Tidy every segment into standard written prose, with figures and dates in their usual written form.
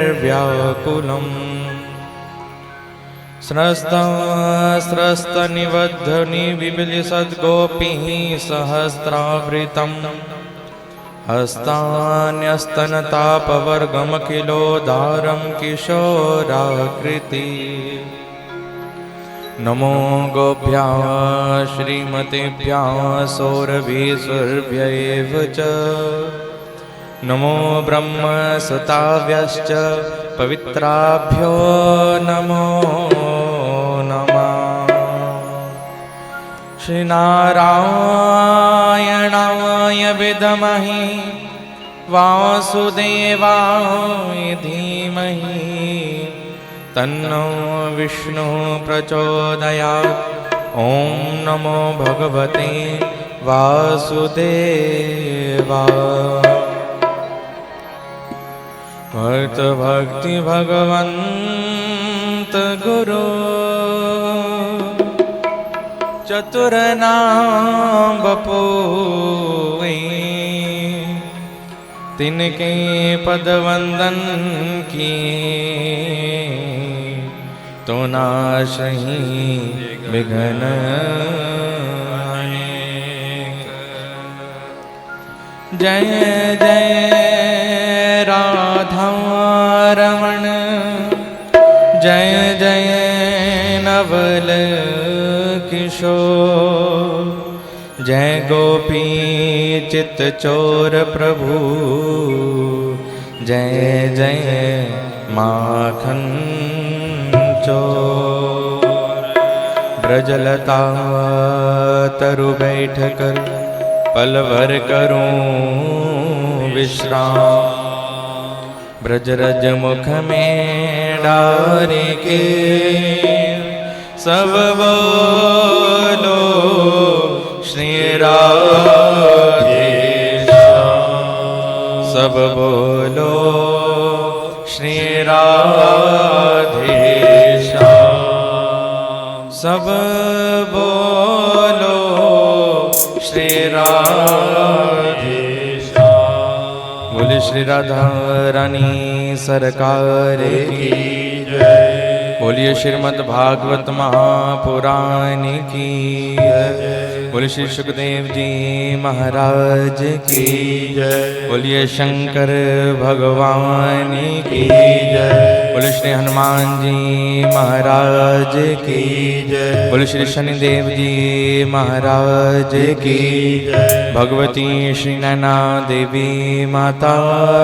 व्याकुलम् स्रस्तनिबद्धनिविबिलिसद्गोपीः सहस्रावृतम् हस्तान्यस्तनतापवर्गमखिलोदारं किशोराकृति। नमो गोभ्याः श्रीमतीभ्याः सौरभीसुर्भ्यैव च। नमो ब्रह्मसुताभ्यश्च पवित्राभ्यो नमो नमः। श्रीनारायणाय विद्महे वासुदेवाय धीमहि तन्नो विष्णुः प्रचोदयात्। ॐ नमो भगवते वासुदेवाय। भक्त भक्ति भगवंत गुरु चतुर नाम बपोए। तिनके पद वंदन किए तो नाशही विघ्न। जय जय राधा रमण जय जय नवल किशोर। जय गोपी चित चोर प्रभु जय जय माखन चोर। ब्रजलता तरु बैठ कर पल भर करूं विश्राम। ब्रजरज मुख में डारे के सब बोलो श्री राधे श्याम। सब बोलो श्री राधे श्याम। सब बोलो श्री राधे श्याम। बोले श्री राधा रानी सरकार की जय। बोलिए श्रीमद् भागवत महापुराण की जय। बोलिए श्री सुखदेव जी महाराज की जय। बोलिए शंकर भगवान की जय। बोलिए श्री हनुमान जी महाराज की जय। बोलिए श्री शनिदेव जी महाराज की जय। भगवती श्री नैना देवी माता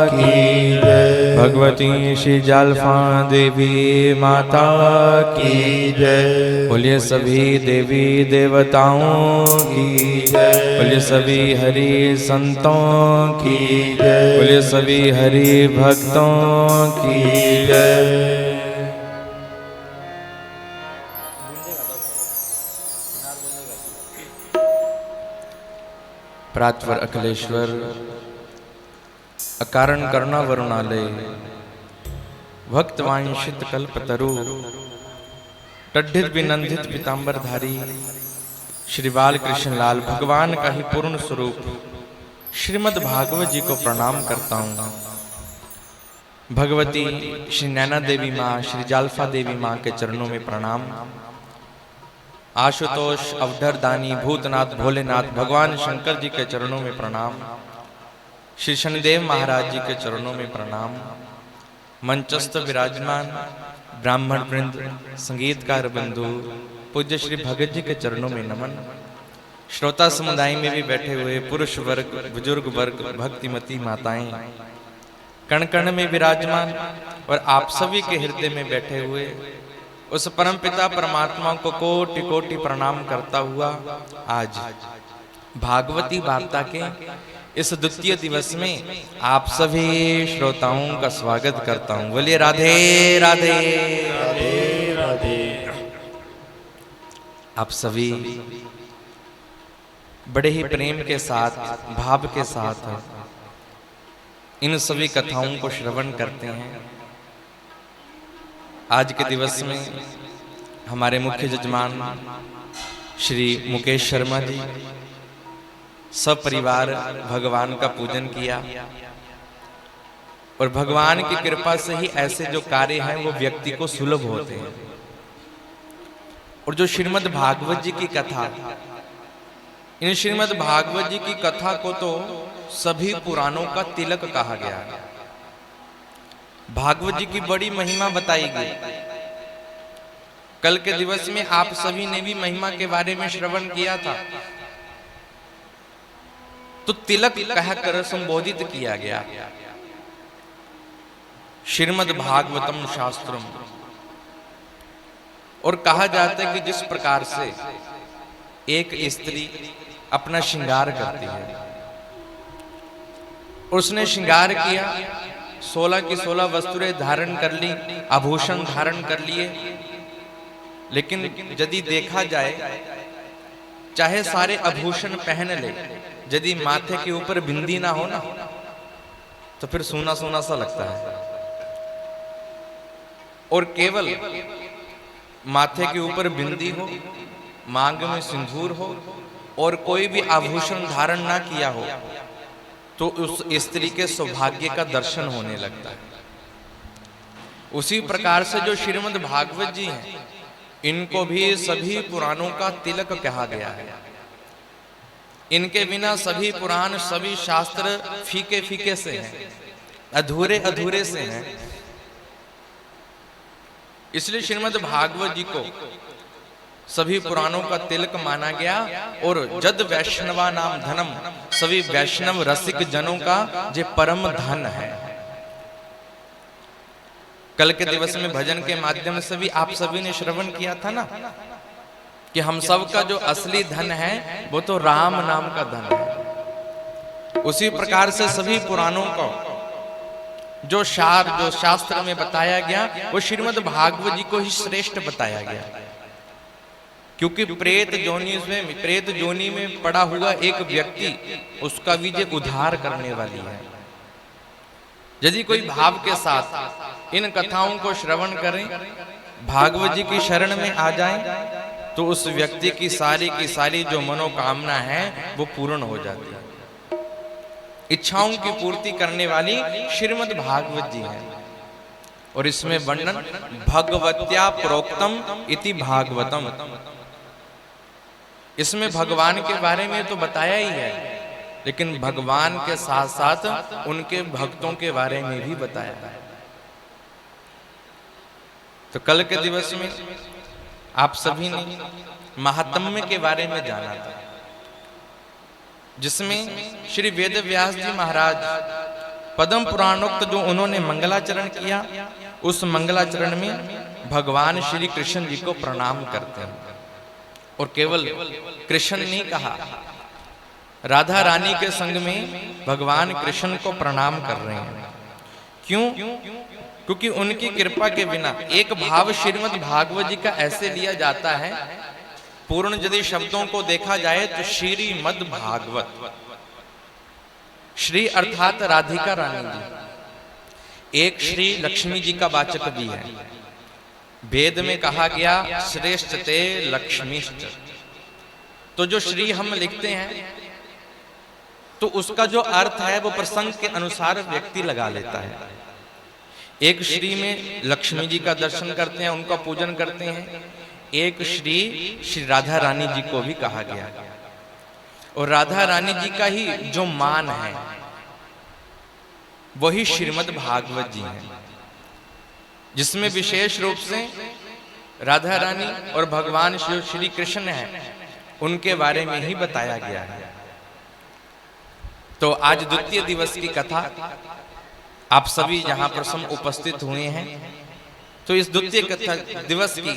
की जय। भगवती श्री जालफा देवी माता की जय। बोलिए सभी देवी देवताओं की जय। बोलिए सभी हरि संतों की जय। बोलिए सभी हरि भक्तों की जय। प्रातवर अखिलेश्वर अकारण करुणा वरुणालय भक्त वांछित कल्पतरु टड्ढित विनंदित पीतांबरधारी श्री बाल कृष्ण लाल भगवान का ही पूर्ण स्वरूप श्रीमद् भागवत जी को प्रणाम करता हूँ। भगवती श्री नैना देवी माँ श्री जालफा देवी माँ के चरणों में प्रणाम। आशुतोष अवधर दानी भूतनाथ भोलेनाथ भगवान शंकर जी के चरणों में प्रणाम। श्री शनिदेव महाराज जी के चरणों में प्रणाम। मंचस्थ विराजमान ब्राह्मण वृंद संगीतकार बंधु पूज्य श्री भगत जी के चरणों में नमन। श्रोता समुदाय में भी बैठे हुए पुरुष वर्ग बुजुर्ग वर्ग भक्तिमती माताएं कण कण में विराजमान और आप सभी के हृदय में बैठे हुए उस परम पिता परमात्मा को कोटि कोटि प्रणाम करता हुआ आज भागवती वार्ता के इस द्वितीय दिवस में आप सभी श्रोताओं का स्वागत करता हूं। बोलिए राधे राधे राधे राधे। आप सभी बड़े ही प्रेम के साथ भाव के साथ इन सभी कथाओं को श्रवण करते हैं। आज के दिवस में हमारे मुख्य जजमान श्री मुकेश शर्मा जी सब परिवार भगवान का पूजन किया। और भगवान की कृपा से ही ऐसे जो कार्य हैं वो व्यक्ति को सुलभ होते हैं। और जो श्रीमद् भागवत जी की कथा, इन श्रीमद् भागवत जी की कथा को तो सभी पुराणों का तिलक कहा गया है। भागवत जी की बड़ी महिमा बताई गई। कल के दिवस में आप सभी ने भी महिमा के बारे में श्रवण किया था। तो तिलक कहकर संबोधित किया गया, श्रीमद् भागवतम शास्त्रम। और कहा जाता है कि जिस प्रकार से एक स्त्री अपना श्रृंगार करती है, उसने श्रृंगार किया, 16 की 16 वस्तुएं धारण कर ली, आभूषण धारण कर लिए, लेकिन यदि देखा जाए चाहे सारे आभूषण पहन ले, यदि माथे के ऊपर बिंदी ना हो ना, तो फिर सूना सूना सा लगता है। और केवल माथे के ऊपर बिंदी हो, मांग में सिंदूर हो और कोई भी आभूषण धारण ना किया हो, तो उस स्त्री के सौभाग्य का दर्शन होने लगता है। उसी प्रकार से जो श्रीमद् भागवत जी हैं, इनको भी सभी पुराणों का तिलक कहा गया है। इनके बिना सभी पुराण, सभी शास्त्र फीके फीके से हैं, अधूरे अधूरे से हैं। इसलिए श्रीमद् भागवत जी को सभी पुराणों का तिलक माना गया। और जद वैष्णवा नाम धनम, सभी वैष्णव रसिक जनों का जे परम धन है। कल के दिवस में भजन के माध्यम से भी आप सभी ने श्रवण किया था ना, कि हम सब का जो असली धन है वो तो राम नाम का धन है। उसी प्रकार से सभी पुराणों को जो शास्त्र में बताया गया, वो श्रीमद् भागवत जी को ही श्रेष्ठ बताया गया। क्योंकि प्रेत जोनी में पड़ा हुआ एक व्यक्ति, उसका भी जो उद्धार करने वाली है। यदि कोई भाव के साथ इन कथाओं को श्रवण करें, भागवत जी की शरण में आ जाएं, तो उस व्यक्ति की सारी जो मनोकामना है वो पूर्ण हो जाती है। इच्छाओं की पूर्ति करने वाली श्रीमद् भागवत जी है। और इसमें वर्णन भगवत्या प्रोक्तम इति भागवतम, इसमें भगवान के बारे में तो बताया ही है, लेकिन भगवान के साथ साथ उनके भक्तों के बारे में भी बताया है। तो कल के दिवस में आप सभी ने महात्म्य के बारे में जाना था, जिसमें श्री वेद व्यास जी महाराज पद्म पुराणोक्त जो उन्होंने मंगलाचरण किया, उस मंगलाचरण में भगवान श्री कृष्ण जी को प्रणाम करते हैं। और केवल कृष्ण ने कहा, राधा रानी के संग में भगवान कृष्ण को प्रणाम कर रहे हैं। क्यों? क्योंकि उनकी कृपा के बिना एक भाव श्रीमद् भागवत जी का ऐसे लिया जाता है, पूर्ण यदि शब्दों को देखा जाए तो श्रीमद् भागवत, श्री अर्थात राधिका रानी जी, एक श्री लक्ष्मी जी का वाचक भी है। वेद में कहा गया श्रेष्ठ ते लक्ष्मीष्ट, तो जो श्री हम लिखते हैं तो उसका जो अर्थ है वो प्रसंग के अनुसार व्यक्ति लगा लेता है। एक श्री में लक्ष्मी जी का दर्शन करते हैं, उनका पूजन करते हैं। एक श्री राधा रानी जी को भी कहा गया, और राधा रानी जी का ही जो मान है वही श्रीमद् भागवत जी है, जिसमें विशेष रूप से राधा रानी और भगवान श्री कृष्ण हैं, उनके बारे में ही बताया गया है। तो आज द्वितीय दिवस की कथा, आप सभी यहाँ पर सम उपस्थित हुए हैं, तो इस द्वितीय दिवस की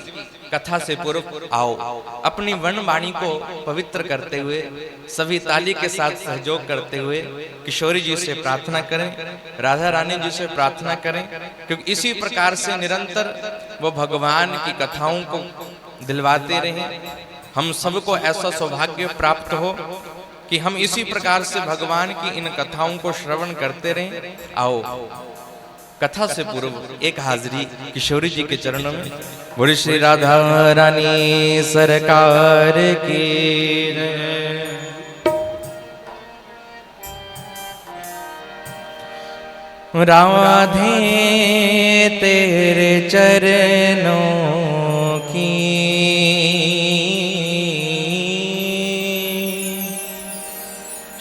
कथा से पूर्व आओ अपनी वर्णवाणी को पवित्र करते हुए, सभी ताली के साथ सहयोग करते हुए किशोरी जी से प्रार्थना करें, राधा रानी जी से प्रार्थना करें, क्योंकि इसी प्रकार से निरंतर वो भगवान की कथाओं को दिलवाते रहें। हम सबको ऐसा सौभाग्य प्राप्त हो कि हम इसी प्रकार से भगवान की इन कथाओं को श्रवण करते रहें। आओ कथा से पूर्व एक हाजिरी किशोरी जी के चरणों में। बोले श्री राधा रानी सरकार की। राधे तेरे चरणों की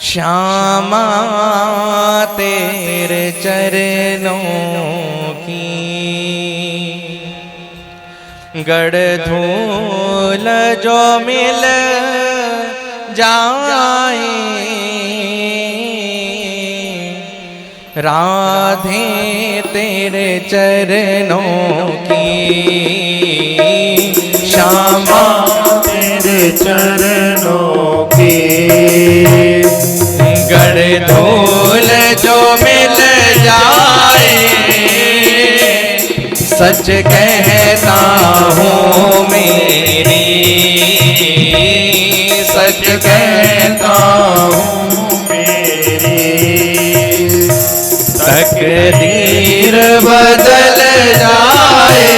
श्यामा तेरे चरणों की गढ़ धूल जो मिल जाए राधे तेरे चरणों की श्यामा तेरे चरणों की गढ़ धूल जो मिल जाए सच कहता हूँ मेरी सच कहता हूँ तकदीर बदल जाए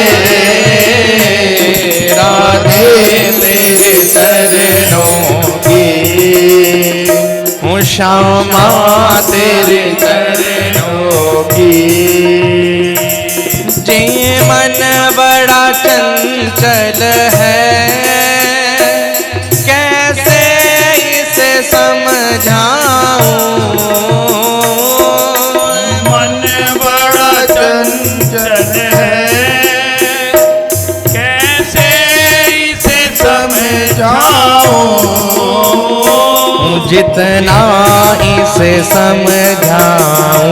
राधे तेरे चरणों की हूँ श्यामा तेरे चरणों की जे मन बड़ा चंचल है कैसे इसे समझाऊं जितना इसे समझाऊं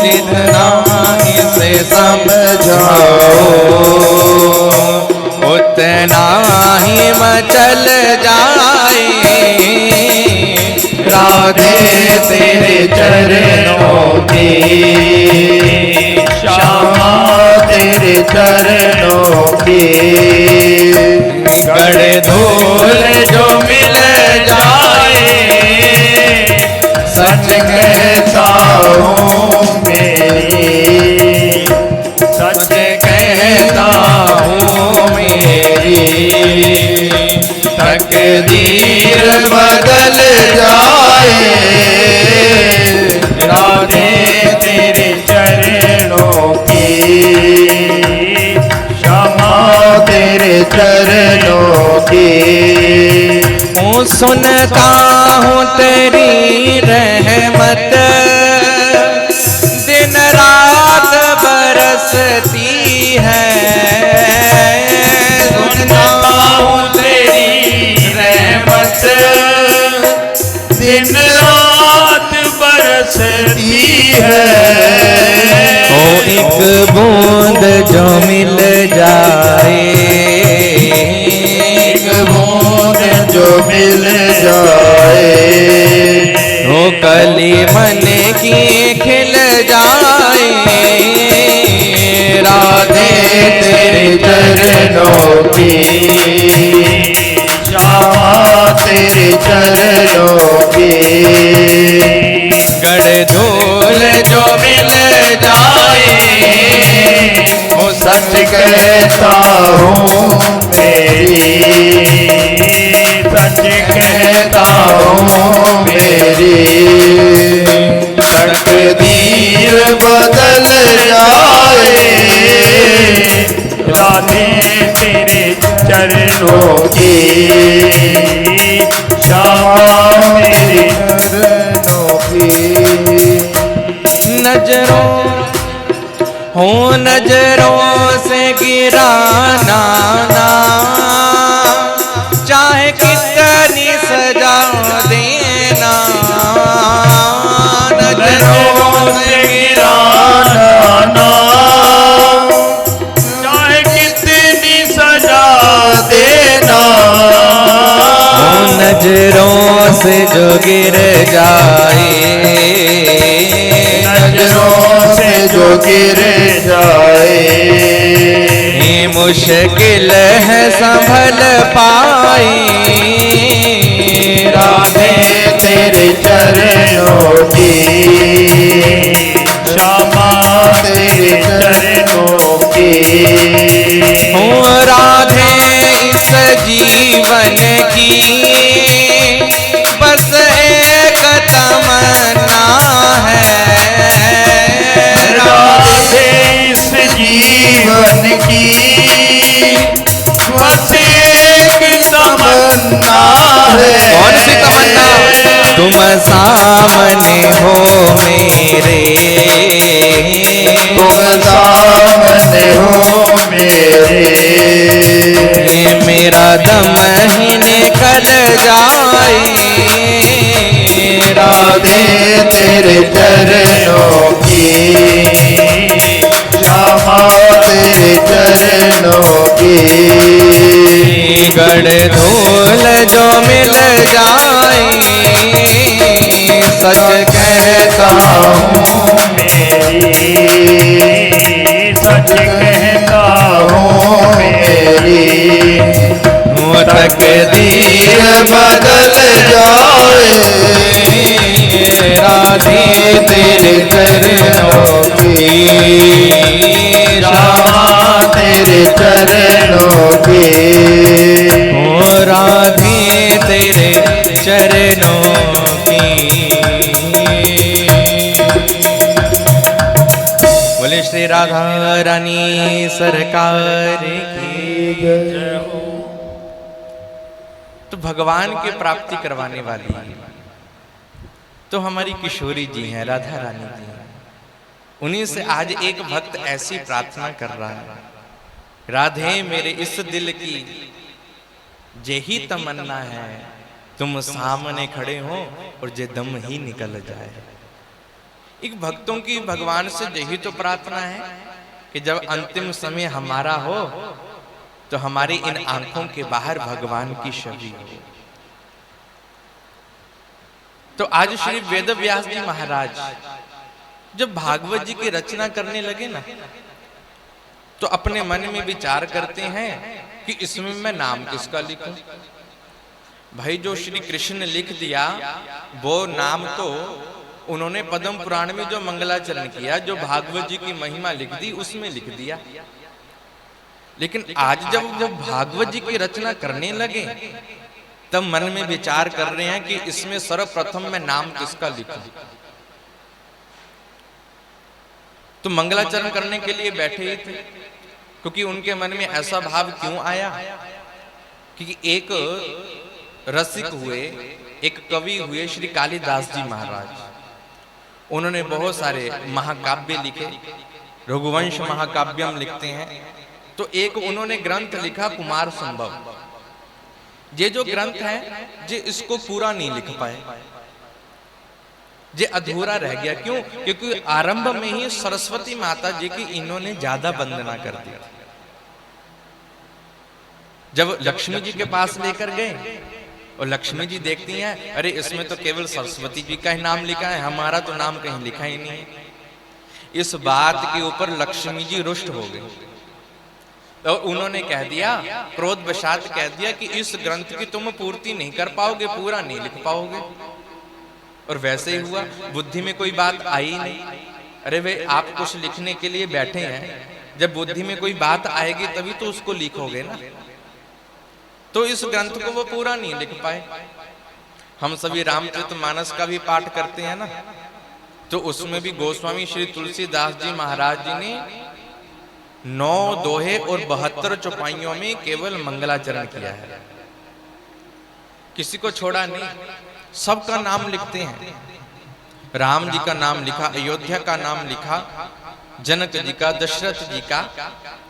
जितना इसे समझाऊं उतना ही मचल जाए राधे तेरे चरणों की श्यामा तेरे चरणों की गढ़ धूल जो मिल जाए सच कहता हूँ मेरी सच कहता हूँ मेरी तकदीर बदल जाए राधे तेरे चरणों की श्यामा तेरे चरणों की हूँ सुनता हूँ तेरी रहमत दिन रात बरसती है सुनता हूँ तेरी रहमत दिन रात बरसती है ओ एक बूंद जो मिल जाए एक बूंद जो मिल जाए ओ कली मन की खिल जाए राधे तेरे चरणों की श्यामा तेरे चरणों की गढ़ धूल जो मिल जाए वो सच कहता हूँ मेरी सच कहता हूँ मेरी तकदीर बदल जाए राधे तेरे चरणों की श्यामा तेरे चरणों की नजरों हो नजरों से गिराना ना चाहे कितनी सजा देना नजरों से गिराना ना चाहे कितनी सजा देना नजरों से जो गिर जाए नजरों से जो गिर जाए मुश्किल है संभल पाए राधे तेरे चरणों की श्यामा तेरे चरणों की हो राधे इस जीवन की बस एक तमन्ना है की बस एक तमन्ना है। कौन सी तमन्ना? तुम सामने हो मेरे, तुम सामने हो मेरे, मेरा दम ही निकल जाए। राधे तेरे चरणों की क्षमा, तेरे चरणों की गड़ धूल जो मिल जाए, सच कहता हूँ मेरी, सच कहता हूँ मेरी, तकदीर बदल जाए। राधे तेरे चरणों की क्षमा, तेरे चरणों की राधे तेरे चरणों की। बोले श्री राधा रानी सरकार की जय हो। तो भगवान की प्राप्ति करवाने वाली तो हमारी किशोरी जी हैं, राधा रानी जी हैं। उन्हीं से आज एक भक्त ऐसी प्रार्थना कर रहा है, राधे मेरे इस दिल की यही तमन्ना है, तुम सामने खड़े हो और जे दम ही निकल जाए। एक भक्तों की भगवान से यही तो प्रार्थना है कि जब अंतिम समय हमारा हो तो हमारी इन आंखों के बाहर भगवान की छवि हो। तो आज श्री वेद व्यास जी महाराज जब भागवत जी की रचना करने लगे ना, तो अपने मन में विचार करते हैं कि इसमें मैं नाम किसका लिखूं। भाई जो श्री कृष्ण ने लिख दिया वो नाम तो उन्होंने पद्म पुराण में जो मंगलाचरण किया, जो भागवत जी की महिमा लिख दी उसमें लिख दिया। लेकिन आज जब वो भागवत जी की रचना करने लगे तब मन में विचार कर रहे हैं कि इसमें सर्वप्रथम मैं नाम किसका लिखूं। तो मंगलाचरण करने के लिए बैठे ही थे, क्योंकि उनके मन में ऐसा भाव क्यों आया कि एक रसिक हुए, एक कवि हुए श्री कालिदास जी महाराज। उन्होंने बहुत सारे महाकाव्य लिखे, रघुवंश महाकाव्यम लिखते हैं। तो एक उन्होंने ग्रंथ लिखा कुमार संभव। ये जो ग्रंथ है ये इसको पूरा नहीं लिख पाए, ये अधूरा रह गया। क्यों? क्योंकि आरंभ में ही सरस्वती माता जी की इन्होंने ज्यादा वंदना कर दी। जब लक्ष्मी जी के पास लेकर गए और लक्ष्मी जी देखती हैं, अरे इसमें तो केवल सरस्वती जी का ही नाम लिखा है, हमारा तो नाम कहीं लिखा ही नहीं है। इस बात के ऊपर लक्ष्मी जी रुष्ट हो गई और उन्होंने कह दिया, क्रोधवशात कह दिया कि इस ग्रंथ की तुम पूर्ति नहीं कर पाओगे, पूरा नहीं लिख पाओगे। और वैसे ही हुआ, बुद्धि में कोई बात आई नहीं। अरे भाई आप कुछ लिखने के लिए बैठे हैं, जब बुद्धि में कोई बात आएगी तभी तो उसको लिखोगे ना। तो इस ग्रंथ को वो पूरा नहीं लिख पाए। हम सभी रामचरितमानस का भी पाठ करते हैं ना, तो उसमें भी गोस्वामी श्री तुलसीदास जी महाराज जी ने 9 दोहे और 72 चौपाइयों में केवल मंगलाचरण किया है, किसी को छोड़ा नहीं, सबका नाम लिखते हैं। राम जी का नाम लिखा, अयोध्या का नाम लिखा, जनक जी का, दशरथ जी का,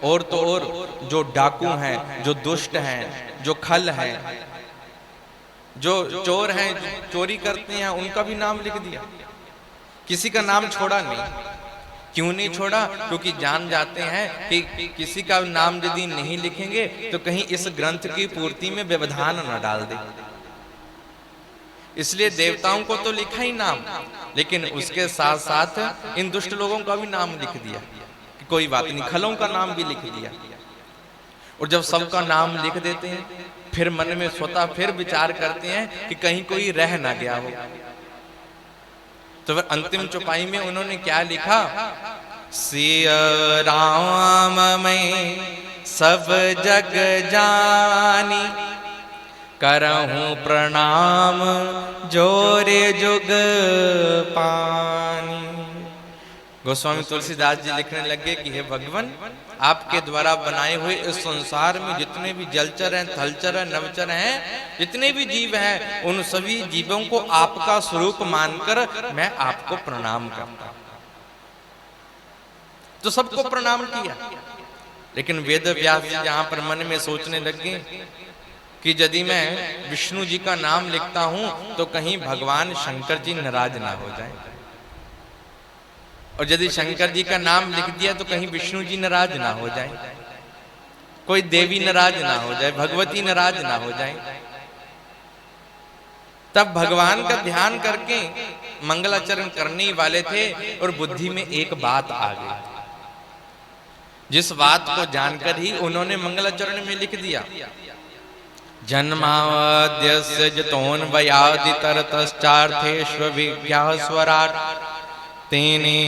और तो और जो डाकू हैं, जो दुष्ट हैं, जो खल हैं, जो चोर हैं, चोरी करते हैं, उनका भी नाम लिख दिया। किसी का नाम छोड़ा नहीं। क्यों नहीं छोड़ा? क्योंकि जान जाते हैं कि किसी का नाम यदि नहीं लिखेंगे तो कहीं इस ग्रंथ की पूर्ति में व्यवधान न डाल दे। इसलिए देवताओं को तो लिखा ही नाम, लेकिन उसके साथ साथ इन दुष्ट लोगों का भी नाम लिख दिया कि कोई बात नहीं, खलों का नाम भी लिख दिया। और जब सबका नाम लिख देते हैं फिर मन में स्वतः फिर विचार करते हैं कि कहीं कोई रह ना गया हो। तो फिर अंतिम चौपाई में उन्होंने क्या लिखा? सिया राम में सब जग जानी, करहूं प्रणाम जोरे जुग पानी। गोस्वामी तुलसीदास जी लिखने लगे कि हे भगवान, आपके द्वारा बनाए हुए इस संसार में जितने भी जलचर हैं, थलचर हैं, नवचर हैं, जितने भी जीव हैं, उन सभी जीवों को आपका स्वरूप मानकर मैं आपको प्रणाम करता हूं। तो सबको प्रणाम किया। लेकिन वेद व्यास जी जहां पर मन में सोचने लगे कि यदि मैं विष्णु जी का नाम लिखता हूं तो कहीं भगवान शंकर जी नाराज ना हो जाए, और यदि शंकर जी का नाम लिख दिया तो कहीं विष्णु जी नाराज ना हो जाए, कोई देवी नाराज ना हो जाए, भगवती नाराज ना हो जाए। तब भगवान का ध्यान करके मंगलाचरण करने वाले थे और बुद्धि में एक बात आ गई, जिस बात को जानकर ही उन्होंने मंगलाचरण में लिख दिया, जन्माद्यस्य जतोऽन्वयादितरतश्चार्थेष्व विज्ञास्वराट् तेने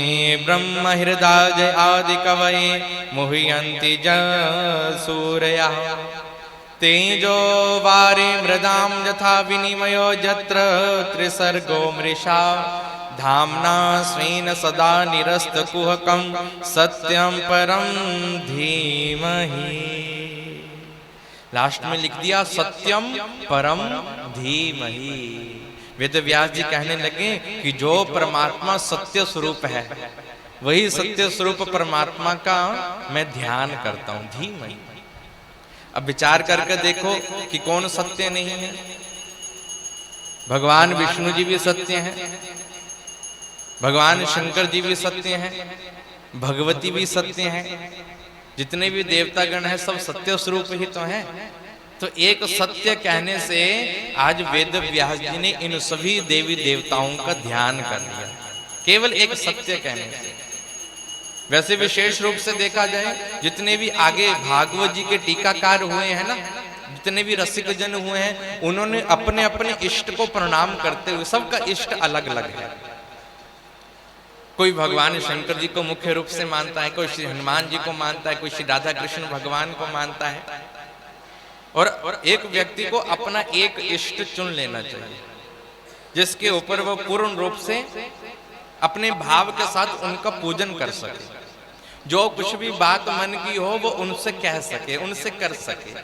ब्रह्म हृदय आदि कवये मुह्यन्ति सूरयः तेजो वारि मृदां यथा विनिमयो यत्र त्रिसर्गो मृषा धाम्ना स्वेन सदा निरस्तकुहकं सत्यं परं धीमहि। लास्ट में लिख दिया सत्यम परम धीमहि। वेद व्यास जी कहने लगे कि जो परमात्मा सत्य स्वरूप है, वही सत्य स्वरूप परमात्मा का मैं ध्यान करता हूं, धीमहि। अब विचार करके देखो कि कौन सत्य नहीं है। भगवान विष्णु जी भी सत्य हैं, भगवान शंकर जी भी सत्य हैं, भगवती भी सत्य हैं, जितने भी देवतागण हैं सब सत्य स्वरूप ही तो हैं। तो एक सत्य कहने से आज वेद व्यास जी ने इन सभी देवी देवताओं का ध्यान कर लिया, केवल एक सत्य कहने से। वैसे विशेष रूप से देखा जाए, जितने भी आगे भागवत जी के टीकाकार हुए हैं ना, जितने भी रसिक जन हुए हैं, उन्होंने अपने अपने इष्ट को प्रणाम करते हुए, सबका इष्ट अलग अलग है। कोई भगवान शंकर जी को मुख्य रूप से मानता है, कोई श्री हनुमान जी को मानता है, कोई श्री राधा कृष्ण भगवान को मानता है। और एक व्यक्ति को अपना एक इष्ट चुन लेना चाहिए, जिसके ऊपर वो पूर्ण रूप से अपने भाव के साथ उनका पूजन कर सके, जो कुछ भी बात मन की हो वो उनसे कह सके, उनसे कर सके।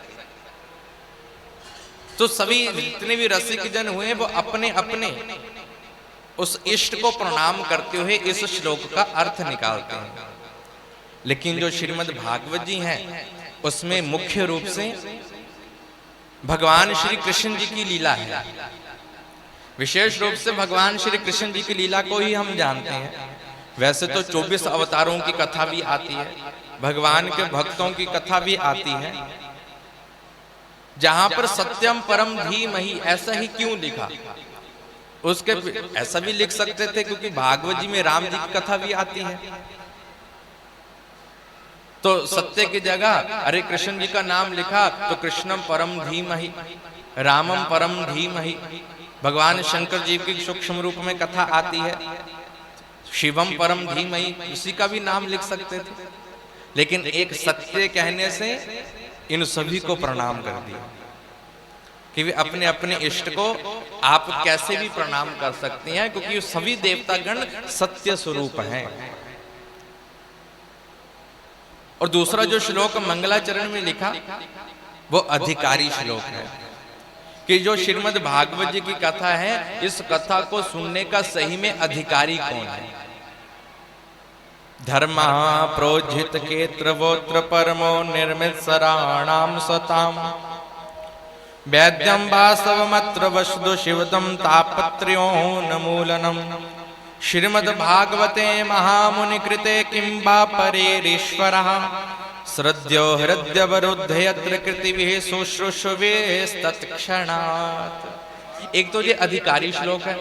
तो सभी जितने भी रसिक जन हुए वो अपने अपने उस इष्ट को प्रणाम करते हुए इस श्लोक का अर्थ निकालते हैं। लेकिन जो श्रीमद् भागवत जी हैं, उसमें मुख्य रूप से भगवान श्री कृष्ण जी की लीला है। विशेष रूप से भगवान श्री कृष्ण जी की लीला को ही हम जानते हैं। वैसे तो 24 अवतारों की कथा भी आती है, भगवान के भक्तों की कथा भी आती है। जहां पर सत्यम परम धीमहि ऐसा ही क्यों लिखा? उसके ऐसा भी लिख सकते थे क्योंकि भागवत जी में राम जी की कथा भी आती है। तो सत्य की जगह अरे कृष्ण जी का नाम लिखा तो कृष्णम परम धीमहि, रामम परम धीमहि। भगवान शंकर जी की सूक्ष्म रूप में कथा आती है, शिवम परम धीमहि, उसी का भी नाम लिख सकते थे। लेकिन एक सत्य कहने से इन सभी को प्रणाम कर दिया कि वे अपने अपने इष्ट को आप कैसे भी प्रणाम कर सकते हैं, क्योंकि सभी देवतागण सत्य स्वरूप हैं। और दूसरा जो श्लोक मंगलाचरण में लिखा वो अधिकारी श्लोक है कि जो श्रीमद् भागवत जी की कथा है, इस कथा को सुनने का सही में अधिकारी कौन है? धर्मा प्रोजित केत्रवोत्र परमो निर्मित सराणाम सताम वैद्यम वासवमत्र वसुदो शिवदम तापत्र्योन्मूलनम श्रीमद् भागवते महामुनि कृते किं वा परेरीश्वरः श्रद्धयो हृदयवरुद्धयत्र कृतिभिः शुश्रूषवेस्तत्क्षणात्। एक तो ये अधिकारी श्लोक है,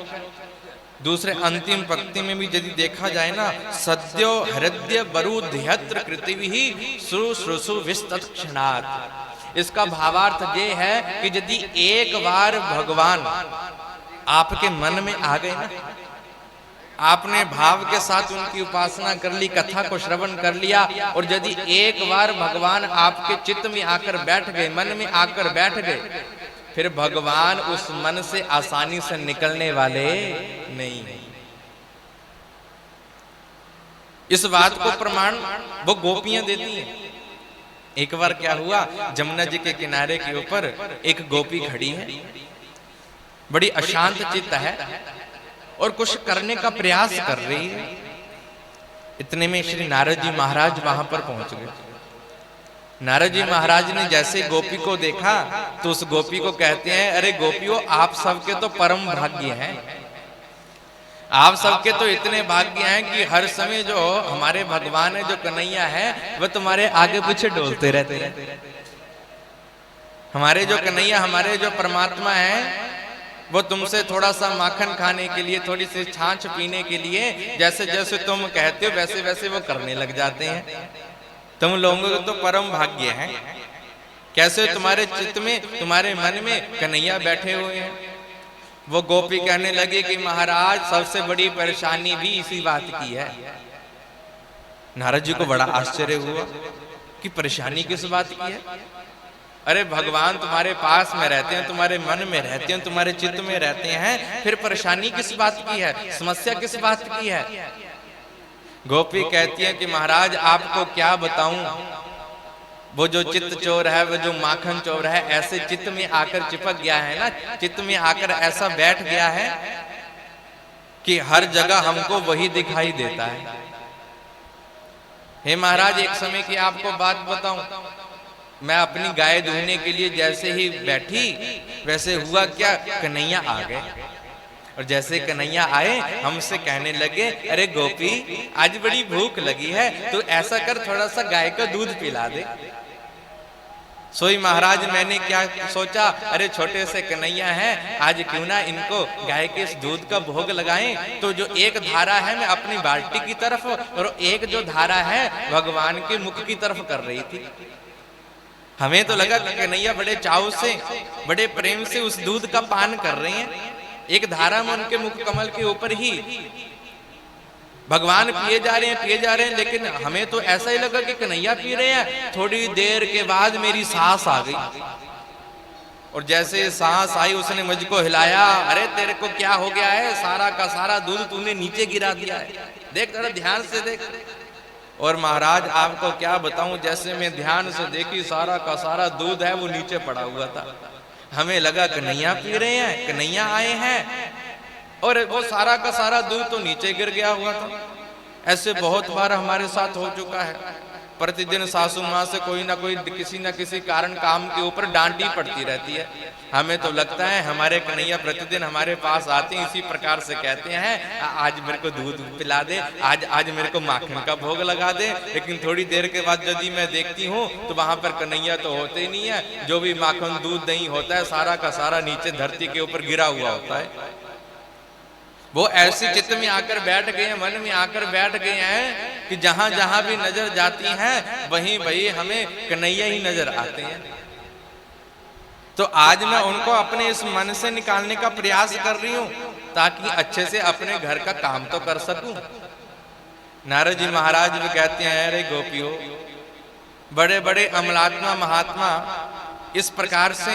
दूसरे अंतिम पंक्ति में भी यदि देखा जाए ना, सद्यो हृदय वरुध्यत्र कृतिभिः शुश्रूषवेस्तत्क्षणात्। इसका भावार्थ ये है कि यदि एक बार भगवान आपके मन में आ गए ना, आपने भाव के साथ उनकी उपासना कर ली, कथा को श्रवण कर लिया, और यदि एक बार भगवान आपके चित्त में आकर बैठ गए, मन में आकर बैठ गए, फिर भगवान उस मन से आसानी से निकलने वाले नहीं है। इस बात को प्रमाण वो गोपियां देती हैं। एक बार क्या हुआ, जमुना जी के किनारे के ऊपर एक गोपी खड़ी है, बड़ी अशांत चित्त है और कुछ करने का प्रयास कर रही है। इतने में श्री नारद जी महाराज वहां पर पहुंच गए। नारद जी महाराज ने जैसे गोपी को देखा तो उस गोपी को कहते हैं, अरे गोपियों, आप सबके तो परम भाग्य हैं, आप सबके तो इतने भाग्य हैं कि हर समय जो हमारे भगवान है, जो कन्हैया है, वह तुम्हारे आगे पीछे डोलते रहते हैं। हमारे जो कन्हैया, हमारे जो परमात्मा है, वो तुमसे थोड़ा सा माखन खाने के लिए, थोड़ी सी छाछ पीने के लिए जैसे जैसे तुम कहते हो वैसे वैसे वो करने लग जाते हैं। तुम लोगों को तो परम भाग्य है, कैसे तुम्हारे चित्त में, तुम्हारे मन में कन्हैया बैठे हुए हैं। वो गोपी कहने लगी कि महाराज, सबसे बड़ी परेशानी भी इसी बात की है। नारद जी को बड़ा आश्चर्य हुआ कि परेशानी किस बात की है। अरे भगवान तुम्हारे पास में रहते हैं, तुम्हारे मन में रहते हैं, तुम्हारे चित्त में रहते हैं, फिर परेशानी किस बात की है, समस्या किस बात की है। गोपी कहती है कि महाराज, आपको क्या बताऊं, वो जो चित्त चोर है, वो जो माखन चोर है, ऐसे चित्त में आकर चिपक गया है ना, चित्त में आकर ऐसा बैठ गया है कि हर जगह हमको वही दिखाई देता है। हे महाराज, एक समय की आपको बात बताऊं, मैं अपनी गाय दूहने के लिए जैसे ही बैठी, वैसे हुआ क्या, कन्हैया आ गए। और जैसे कन्हैया आए, हमसे कहने लगे, अरे गोपी, आज बड़ी भूख लगी है, तो ऐसा कर थोड़ा सा गाय का दूध पिला दे। सोई महाराज, मैंने क्या सोचा, अरे छोटे से कन्हैया हैं, आज क्यों ना इनको गाय के इस दूध का भोग लगाएं। तो जो एक धारा है मैं अपनी बाल्टी की तरफ, और एक जो धारा है भगवान के मुख की तरफ कर रही थी। हमें तो लगा कि कन्हैया बड़े चाव से, बड़े प्रेम से उस दूध का पान कर रहे हैं। एक धारा में उनके मुख कमल के ऊपर ही भगवान पिए जा रहे हैं, पिए जा रहे हैं, लेकिन हमें तो ऐसा ही लगा कि कन्हैया पी रहे हैं। थोड़ी देर के बाद मेरी सांस आ गई, और जैसे सांस आई उसने मुझको हिलाया, अरे तेरे को क्या हो गया है, सारा का सारा दूध तूने नीचे गिरा दिया है, देख जरा ध्यान से देख। और महाराज, आपको क्या बताऊं, जैसे मैं ध्यान से देखी, सारा का सारा दूध है वो नीचे पड़ा हुआ था। हमें लगा कन्हैया पी रहे हैं, कन्हैया आए हैं, और वो सारा का सारा दूध तो नीचे गिर गया हुआ था। ऐसे बहुत बार हमारे साथ हो चुका है। प्रतिदिन सासू माँ से कोई ना कोई किसी ना किसी कारण काम के ऊपर डांटी पड़ती रहती है। हमें तो लगता है हमारे कन्हैया प्रतिदिन हमारे पास आते हैं, इसी प्रकार से कहते हैं, आज मेरे को दूध पिला दे, आज मेरे को माखन का भोग लगा दे। लेकिन थोड़ी देर के बाद यदि मैं देखती हूँ तो वहां पर कन्हैया तो होते ही नहीं है। जो भी माखन दूध दही होता है, सारा का सारा नीचे धरती के ऊपर गिरा हुआ होता है। वो ऐसे चित्त में आकर बैठ गए हैं, मन में आकर बैठ गए हैं कि जहां जहां भी नजर जाती है, वहीं वहीं हमें कन्हैया ही नजर आते हैं। तो आज मैं उनको अपने इस मन से निकालने का प्रयास कर रही हूं, ताकि अच्छे से अपने घर का काम तो कर सकूं। नारद जी महाराज भी कहते हैं, अरे गोपियों, बड़े बड़े अमलात्मा महात्मा इस प्रकार से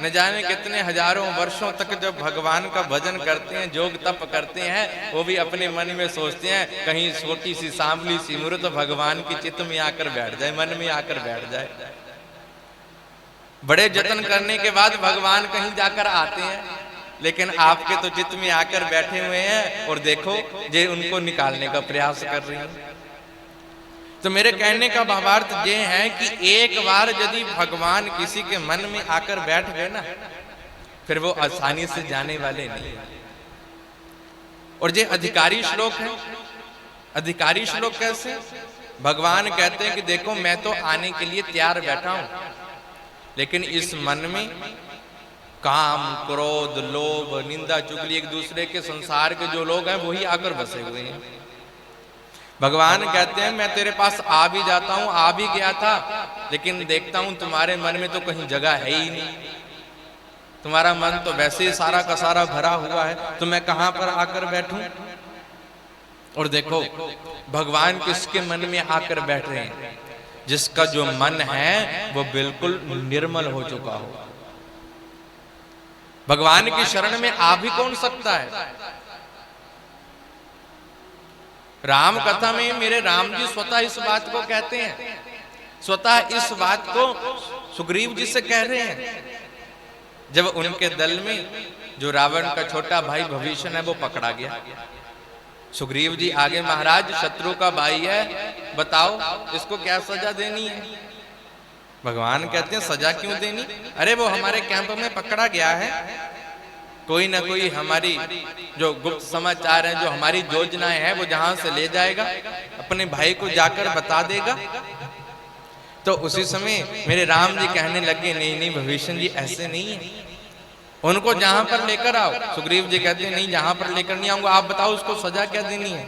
न जाने कितने हजारों वर्षों तक जब भगवान का भजन करते हैं, जोग तप करते हैं, वो भी अपने मन में सोचते हैं कहीं छोटी सी सांवली सी मूर्त भगवान की चित्त में आकर बैठ जाए, मन में आकर बैठ जाए। बड़े जतन करने के बाद भगवान कहीं जाकर आते हैं, लेकिन आपके तो चित्त में आकर बैठे हुए हैं, और देखो ये उनको निकालने का प्रयास कर रही है। तो मेरे कहने का भावार्थ ये है कि एक बार यदि भगवान किसी के मन में आकर बैठ गए ना, फिर वो आसानी से जाने वाले नहीं। और ये अधिकारी श्लोक है। अधिकारी श्लोक कैसे? भगवान कहते हैं कि देखो, मैं तो आने के लिए तैयार बैठा हूं, लेकिन इस मन में काम, क्रोध, लोभ, निंदा, चुगली, एक दूसरे के संसार के जो लोग हैं वही आकर बसे हुए हैं। भगवान कहते हैं, मैं तेरे पास आ भी जाता हूं, आ भी गया था, लेकिन देखता हूं तुम्हारे मन में तो कहीं जगह है ही नहीं। तुम्हारा मन तो वैसे ही सारा का सारा भरा हुआ है, तो मैं कहां पर आकर बैठूं? और देखो, भगवान किसके मन में आकर बैठ रहे हैं? जिसका जो मन है वो बिल्कुल निर्मल हो चुका हो। भगवान की शरण में आ भी कौन सकता है? राम कथा में मेरे राम जी स्वतः इस बात को कहते हैं, स्वतः इस बात को सुग्रीव जी से कह रहे हैं। जब उनके दल में जो रावण का छोटा भाई भविष्य है वो पकड़ा गया, सुग्रीव जी आगे, महाराज शत्रु का भाई है, बताओ इसको क्या सजा देनी है। भगवान कहते हैं सजा क्यों देनी, अरे वो हमारे कैंप में पकड़ा गया है, कोई ना कोई हमारी जो गुप्त समाचार है, जो हमारी योजनाएं हैं वो जहां से ले जाएगा, अपने भाई को जाकर बता देगा। तो उसी समय मेरे राम जी कहने लगे, नहीं नहीं भविष्य जी ऐसे नहीं है, उनको जहां पर लेकर आओ। सुग्रीव जी कहते हैं नहीं जहां पर लेकर नहीं आऊंगा, आप बताओ उसको सजा क्या देनी है।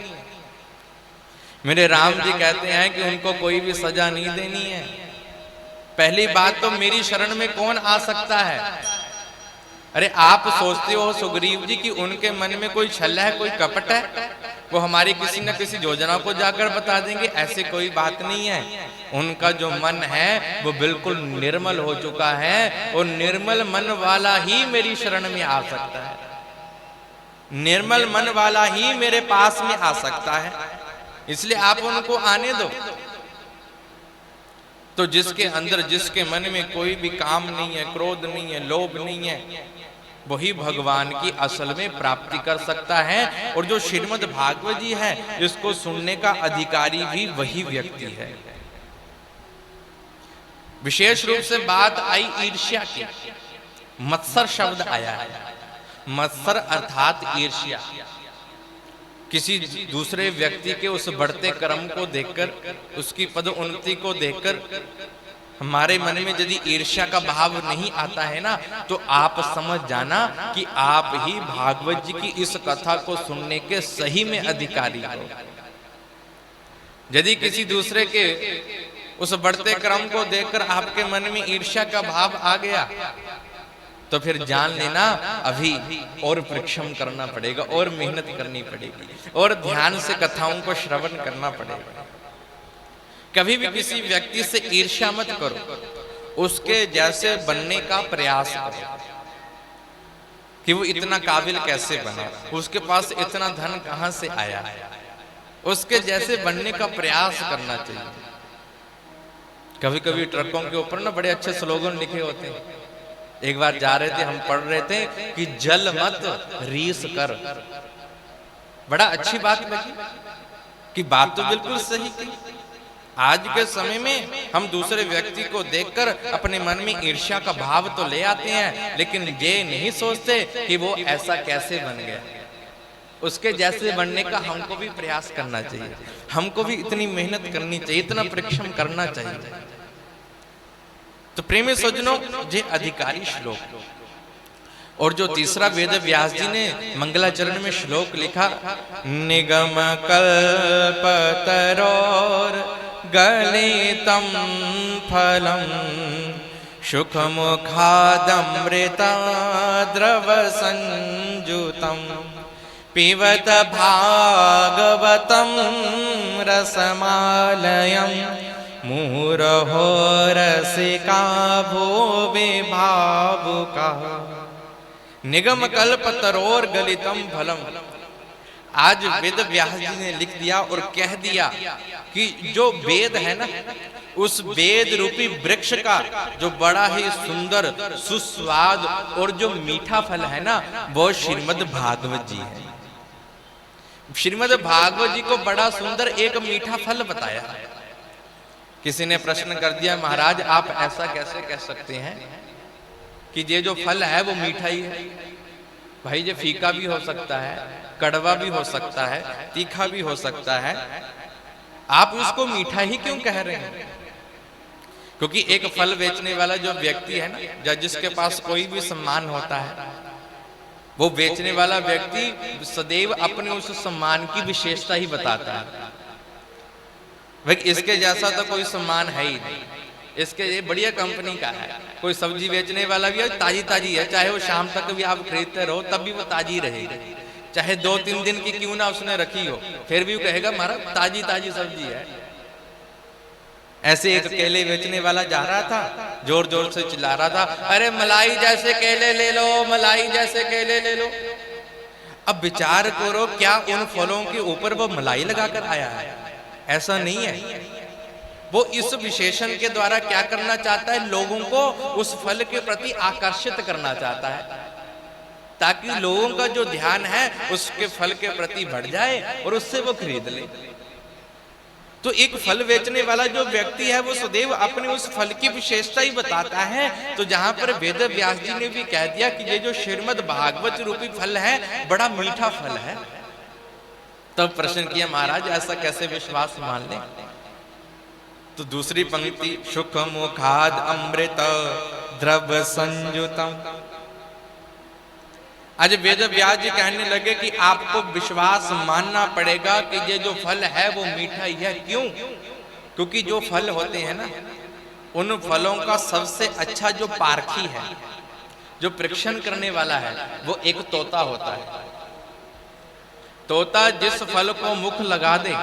मेरे राम जी कहते हैं कि उनको कोई भी सजा नहीं देनी है। पहली बात तो मेरी शरण में कौन आ सकता है। अरे आप सोचते हो सुग्रीव जी कि उनके मन में कोई छल है, कोई कपट है, वो हमारी किसी न किसी योजना को जाकर बता देंगे, ऐसे कोई बात नहीं है। उनका जो मन है वो बिल्कुल निर्मल हो चुका है, और निर्मल मन वाला ही मेरी शरण में आ सकता है, निर्मल मन वाला ही मेरे पास में आ सकता है, इसलिए आप उनको आने दो। तो जिसके अंदर, जिसके मन में कोई भी काम नहीं है, क्रोध नहीं है, लोभ नहीं है, वही भगवान की असल में प्राप्ति कर सकता है। और जो श्रीमद् भागवत जी है, इसको सुनने का अधिकारी भी वही व्यक्ति है। विशेष रूप से बात आई ईर्ष्या की, मत्सर शब्द आया है। मत्सर अर्थात ईर्ष्या, किसी दूसरे व्यक्ति के उस बढ़ते कर्म को देखकर, उसकी पदोन्नति को देखकर हमारे मन में यदि ईर्ष्या का भाव नहीं आता है ना, तो आप समझ जाना कि आप ही भागवत जी की इस कथा को सुनने के सही में अधिकारी हो। यदि किसी दूसरे के उस बढ़ते क्रम को देखकर आपके मन में ईर्ष्या का भाव आ गया, तो फिर जान लेना अभी और परिश्रम करना पड़ेगा, और मेहनत करनी पड़ेगी, और ध्यान से कथाओं को श्रवण करना पड़ेगा। कभी भी किसी व्यक्ति से ईर्ष्या मत करो, उसके जैसे बनने का प्रयास करो कि वो इतना काबिल कैसे बना, उसके पास इतना धन कहां से आया, उसके जैसे बनने का प्रयास करना चाहिए। कभी कभी ट्रकों के ऊपर ना बड़े अच्छे स्लोगन लिखे होते हैं। एक बार जा रहे थे, हम पढ़ रहे थे कि जल मत रीस कर। बड़ा अच्छी बात लगी कि बात तो बिल्कुल सही थी। आज के समय में हम दूसरे व्यक्ति को देखकर अपने मन में ईर्ष्या का भाव तो ले आते हैं, लेकिन ये नहीं सोचते कि वो ऐसा कैसे बन गया। उसके जैसे बनने का हमको भी प्रयास करना चाहिए, हमको भी इतनी मेहनत करनी चाहिए, इतना परिश्रम करना चाहिए। तो प्रेमी सज्जनों, ये अधिकारी श्लोक, और जो तीसरा वेद व्यास जी ने मंगलाचरण में श्लोक लिखा, निगम कल्पतरोर गलितं फलं सुखमुखादमृता द्रव संयुतं पिबत भागवतं रसमालयं मुहुरहो रसिका भुवि भावुका। निगम कल्प तरोर गलितम फलम। आज वेद व्यास जी ने लिख दिया और कह दिया कि जो वेद है ना, उस वेद रूपी वृक्ष का जो बड़ा ही सुंदर, सुस्वाद और जो मीठा फल है ना, वो श्रीमद् भागवत जी है। श्रीमद् भागवत जी को बड़ा सुंदर एक मीठा फल बताया। किसी ने प्रश्न कर दिया, महाराज आप ऐसा कैसे कह सकते हैं कि ये जो फल है वो मीठा ही है? भाई ये फीका भी हो सकता है, कड़वा भी हो सकता है, तीखा भी हो सकता है, आप उसको मीठा ही क्यों कह रहे हैं? क्योंकि एक फल बेचने वाला जो व्यक्ति है ना, जिसके पास कोई भी सम्मान होता है, वो बेचने वाला व्यक्ति सदैव अपने उस सम्मान की विशेषता ही बताता है। भाई इसके जैसा तो कोई सम्मान है ही नहीं, इसके ये बढ़िया कंपनी का है। कोई सब्जी बेचने वाला भी है, ताजी ताजी है, चाहे वो शाम तक भी आप खरीदते रहो तब भी वो ताजी रहेगी, चाहे 2-3 दिन की क्यों ना उसने रखी हो, फिर भी वो कहेगा महाराज ताजी ताजी सब्जी है। ऐसे एक केले बेचने वाला जा रहा था, जोर जोर से चिल्ला रहा था, अरे मलाई जैसे केले ले लो, मलाई जैसे केले ले लो। अब विचार करो, क्या उन फलों के ऊपर वो मलाई लगाकर आया है? ऐसा नहीं है। वो इस विशेषण के द्वारा क्या करना चाहता है? लोगों को उस फल के प्रति आकर्षित करना चाहता है, ताकि लोगों का जो ध्यान है उसके फल के प्रति बढ़ जाए और उससे वो खरीद ले। तो एक फल बेचने वाला जो व्यक्ति है वो सदैव अपने उस फल की विशेषता ही बताता है। तो जहां पर वेद व्यास जी ने भी कह दिया कि ये जो श्रीमद् भागवत रूपी फल है बड़ा मीठा फल है, तब प्रश्न किया महाराज ऐसा कैसे विश्वास मान ले? तो दूसरी पंक्ति, सुख मुखाद अमृत द्रव संयुतम। आज वेद व्यास जी कहने लगे कि आपको विश्वास मानना पड़ेगा कि ये जो फल है वो मीठा ही है। क्यों? क्योंकि जो फल होते हैं ना, उन फलों का सबसे अच्छा जो पारखी है, जो परीक्षण करने वाला है, वो एक तोता होता है। तोता जिस फल को मुख लगा दे,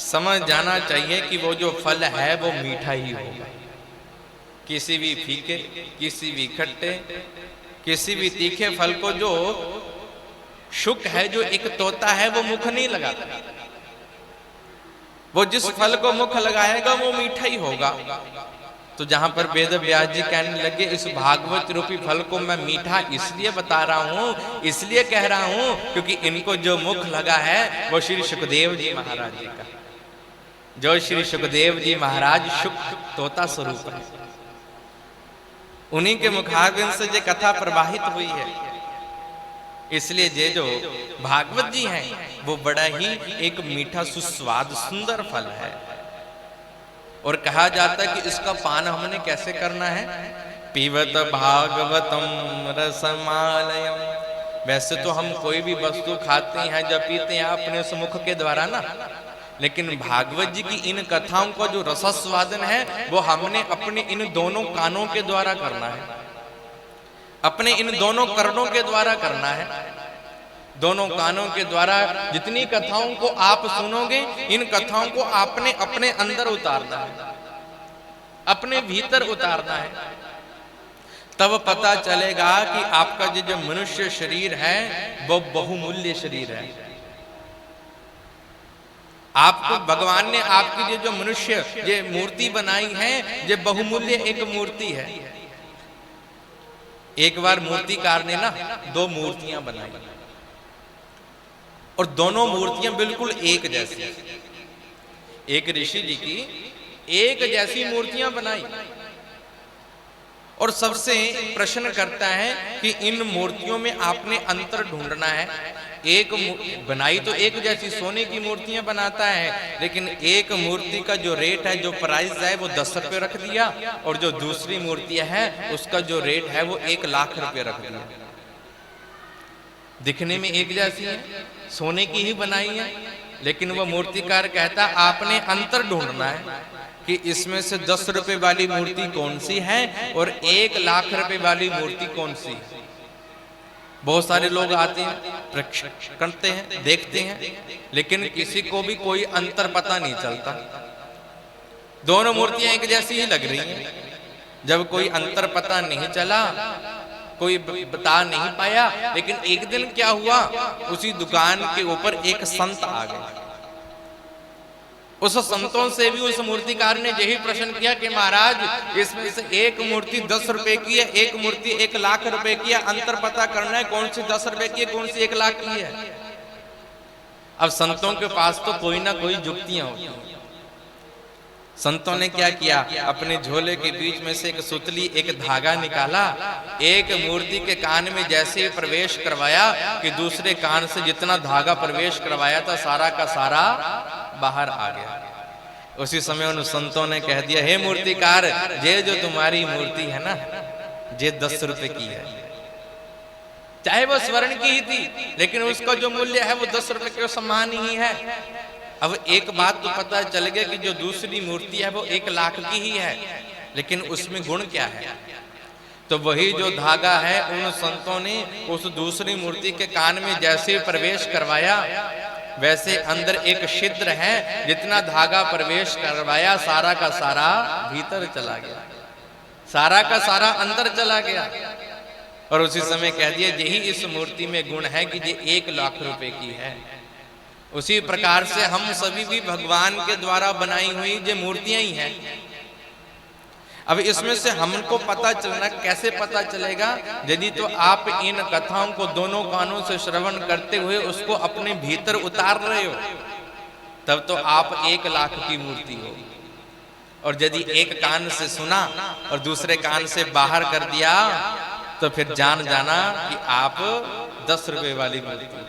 समझ जाना चाहिए कि वो जो फल है वो मीठा ही होगा। किसी भी फीके, किसी भी खट्टे, किसी भी तीखे फल को जो शुक है, जो एक तोता है, वो मुख नहीं लगाता। वो जिस फल को मुख लगाएगा वो मीठा ही होगा। तो जहां पर वेद व्यास जी कहने लगे इस भागवत रूपी फल को मैं मीठा इसलिए बता रहा हूं, इसलिए कह रहा हूं क्योंकि इनको जो मुख लगा है वो श्री सुखदेव जी महाराज जी का, जो श्री सुखदेव जी महाराज शुक तोता स्वरूप है, उन्हीं के मुखारबिंद से ये कथा प्रवाहित हुई है। इसलिए ये जो भागवत जी हैं वो बड़ा ही एक मीठा सुस्वाद सुंदर फल है। और कहा जाता है कि इसका पान हमने कैसे करना है? पीवत भागवतम रसमालयम। वैसे तो हम कोई भी वस्तु खाते हैं जब पीते हैं अपने उस मुख के द्वारा ना, लेकिन भागवत जी की इन कथाओं का जो रसस्वादन है वो हमने अपने इन दोनों कानों के द्वारा करना है, अपने इन दोनों कर्णों के द्वारा करना है। दोनों कानों के द्वारा जितनी कथाओं को आप सुनोगे, इन कथाओं को आपने अपने अंदर उतारना है, अपने भीतर उतारना है। तब पता चलेगा कि आपका जो मनुष्य शरीर है वो बहुमूल्य शरीर है। आपको भगवान ने आपकी जो मनुष्य ये मूर्ति बनाई है, ये बहुमूल्य एक मूर्ति है। एक बार मूर्तिकार ने ना दो मूर्तियां बनाई और दोनों मूर्तियां बिल्कुल एक जैसी, एक ऋषि जी की एक जैसी मूर्तियां बनाई। और सबसे प्रश्न करता है कि इन मूर्तियों में आपने अंतर ढूंढना है। एक बनाई तो एक जैसी सोने की मूर्तियां बनाता है, लेकिन एक मूर्ति का जो रेट है, जो प्राइस है वो 10 रुपये रख दिया, और जो दूसरी मूर्ति है उसका जो रेट है वो 1 लाख रुपये रख दिया। दिखने में एक जैसी है, सोने की ही बनाई है, लेकिन वो मूर्तिकार कहता आपने अंतर ढूंढना है कि इसमें से 10 रुपए वाली मूर्ति कौन सी है और 1 लाख रुपए वाली मूर्ति कौन सी है। बहुत सारे लोग आते हैं, परीक्षण करते हैं, देखते हैं, लेकिन किसी को भी कोई अंतर पता नहीं चलता। दोनों मूर्तियां एक जैसी ही लग रही हैं। जब कोई अंतर पता नहीं चला, कोई बता नहीं पाया, लेकिन एक दिन क्या हुआ, उसी दुकान के ऊपर एक संत आ गए। उस संतों से भी उस मूर्तिकार ने यही प्रश्न किया कि महाराज इसमें से एक मूर्ति 10 रुपए की है, एक मूर्ति 1 लाख रुपए की है, अंतर पता करना है कौन सी 10 रुपए की है, कौन सी 1 लाख की है। अब संतों के पास तो कोई ना कोई युक्तियां होती हैं। संतों ने क्या किया, अपने झोले के बीच में से एक सुतली, एक धागा निकाला, एक मूर्ति के कान में जैसे ही प्रवेश करवाया कि दूसरे कान से जितना धागा प्रवेश करवाया था सारा का सारा बाहर आ गया। उसी समय उन संतों ने कह दिया, हे मूर्तिकार, ये जो तुम्हारी मूर्ति है ना, ये 10 रुपए की है, चाहे वो स्वर्ण की ही थी, लेकिन उसका जो मूल्य है वो 10 रुपए के समान ही है। अब एक बात तो पता चल गया कि जो दूसरी मूर्ति है वो 1 लाख की ही है, लेकिन उसमें गुण क्या है। तो वही जो धागा है उन संतों ने उस दूसरी मूर्ति के कान में जैसे प्रवेश करवाया, वैसे अंदर एक छिद्र है, जितना धागा प्रवेश करवाया सारा का सारा भीतर चला गया, सारा का सारा अंदर चला गया। और उसी समय कह दिया यही इस मूर्ति में गुण है कि ये 1 लाख रुपए की है। उसी प्रकार से हम सभी भी भगवान के द्वारा बनाई हुई ये मूर्तियां ही हैं। अब इसमें से हमको पता चलना कैसे पता चलेगा? यदि तो आप इन कथाओं को दोनों कानों से श्रवण करते हुए उसको अपने भीतर उतार रहे हो, तब तो आप 1 लाख की मूर्ति हो। और यदि एक कान से सुना और दूसरे कान से बाहर कर दिया, तो फिर जान जाना कि आप 10 रुपए वाली मूर्ति हो।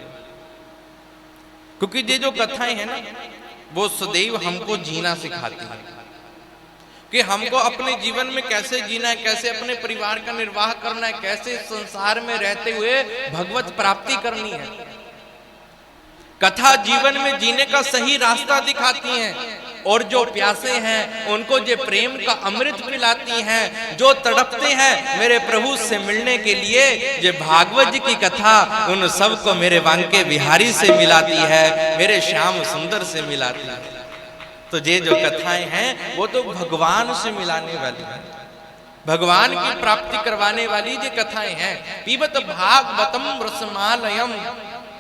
क्योंकि ये जो कथाएं हैं ना, वो सदैव हमको जीना सिखाती है कि हमको अपने जीवन में कैसे जीना है, कैसे अपने परिवार का निर्वाह करना है, कैसे संसार में रहते हुए भगवत प्राप्ति करनी है। कथा जीवन में जीने का सही रास्ता दिखाती हैं, और जो प्यासे हैं उनको जो प्रेम का अमृत पिलाती हैं, जो तड़पते हैं मेरे प्रभु से मिलने के लिए, ये भागवत जी की कथा उन सबको मेरे वांके बिहारी से मिलाती है, मेरे श्याम सुंदर से मिलाती है। तो ये जो कथाएं हैं वो तो भगवान से मिलाने वाली हैं, भगवान की प्राप्ति करवाने वाली ये कथाएं हैं। पीबत भागवतम रसमालयम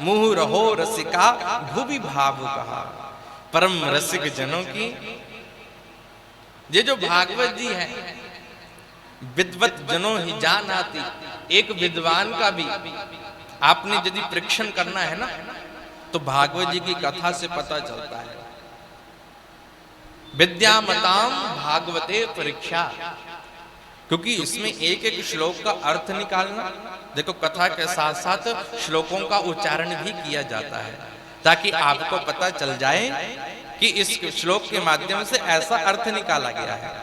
मुहुः रहो रसिका भुवि भावुकः। परम रसिक जनों की ये जो भागवत जी है, विद्वत जनों ही जानाति। एक विद्वान का भी आपने यदि परीक्षण करना है ना, तो भागवत जी की कथा से पता चलता है। विद्यामताम भागवते परीक्षा, क्योंकि इसमें एक एक श्लोक का अर्थ निकालना, देखो कथा के साथ साथ श्लोकों का उच्चारण भी किया जाता है, ताकि आपको पता चल जाए कि इस श्लोक के माध्यम से ऐसा अर्थ निकाला गया है।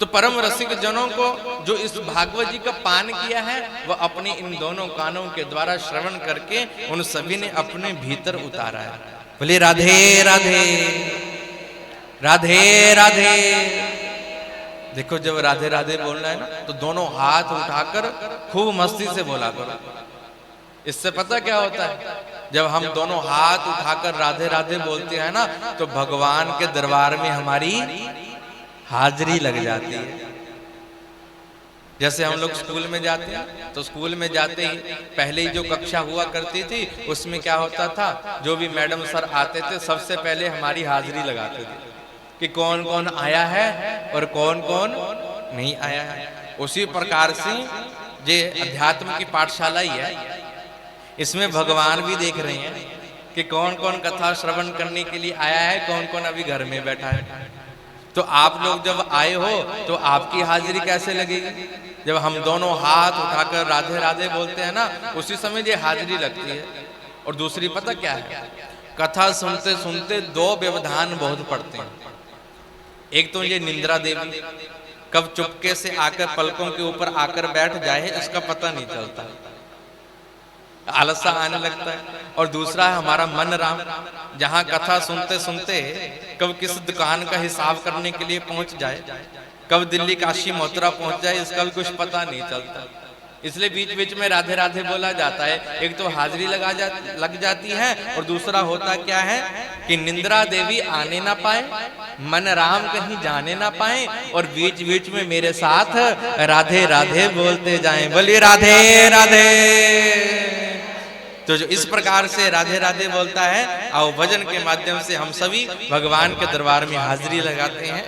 तो परम रसिक जनों को जो इस भागवत जी का पान किया है, वह अपने इन दोनों कानों के द्वारा श्रवण करके उन सभी ने अपने भीतर उतारा है। बोले राधे राधे राधे राधे। देखो जब राधे राधे बोलना है ना, तो दोनों हाथ उठाकर खूब मस्ती से बोला करो। इससे पता क्या होता है? जब हम दोनों हाथ उठाकर राधे राधे बोलते हैं ना, तो भगवान के दरबार में हमारी हाजिरी लग जाती है। जैसे हम लोग स्कूल में जाते हैं, तो स्कूल में जाते ही पहले ही जो कक्षा हुआ करती थी, उसमें क्या होता था, जो भी मैडम सर आते थे सबसे पहले हमारी हाजिरी लगाते थे कि कौन कौन आया है और कौन कौन नहीं आया है। उसी प्रकार से ये अध्यात्म की पाठशाला ही है, इसमें भगवान भी देख रहे हैं कि कौन कौन कथा श्रवण करने के लिए आया है, कौन कौन अभी घर में बैठा है। तो आप लोग जब आए हो तो आपकी हाजिरी कैसे लगेगी? जब हम दोनों हाथ उठाकर राधे राधे बोलते हैं ना, उसी समय ये हाजिरी लगती है। और दूसरी पता क्या है, कथा सुनते सुनते 2 व्यवधान बहुत पड़ते हैं। एक तो ये निंद्रा देवी कब चुपके से आकर पलकों के ऊपर आकर बैठ जाए, इसका पता नहीं चलता, आलसा आने लगता है। और दूसरा है हमारा मन राम, जहां कथा सुनते सुनते कब किस दुकान का हिसाब करने के लिए पहुंच जाए, कब दिल्ली काशी मथुरा पहुंच जाए, इसका भी कुछ पता नहीं चलता। इसलिए बीच बीच में राधे राधे बोला जाता है। एक तो हाजिरी लग जाती है, और दूसरा होता क्या है कि निंद्रा देवी आने ना पाए, मन राम कहीं जाने ना पाए, और बीच बीच में मेरे साथ राधे राधे बोलते जाएं। बोलिए राधे राधे। तो जो इस प्रकार से राधे राधे बोलता है, आओ भजन के माध्यम से हम सभी भगवान के दरबार में हाजिरी लगाते हैं।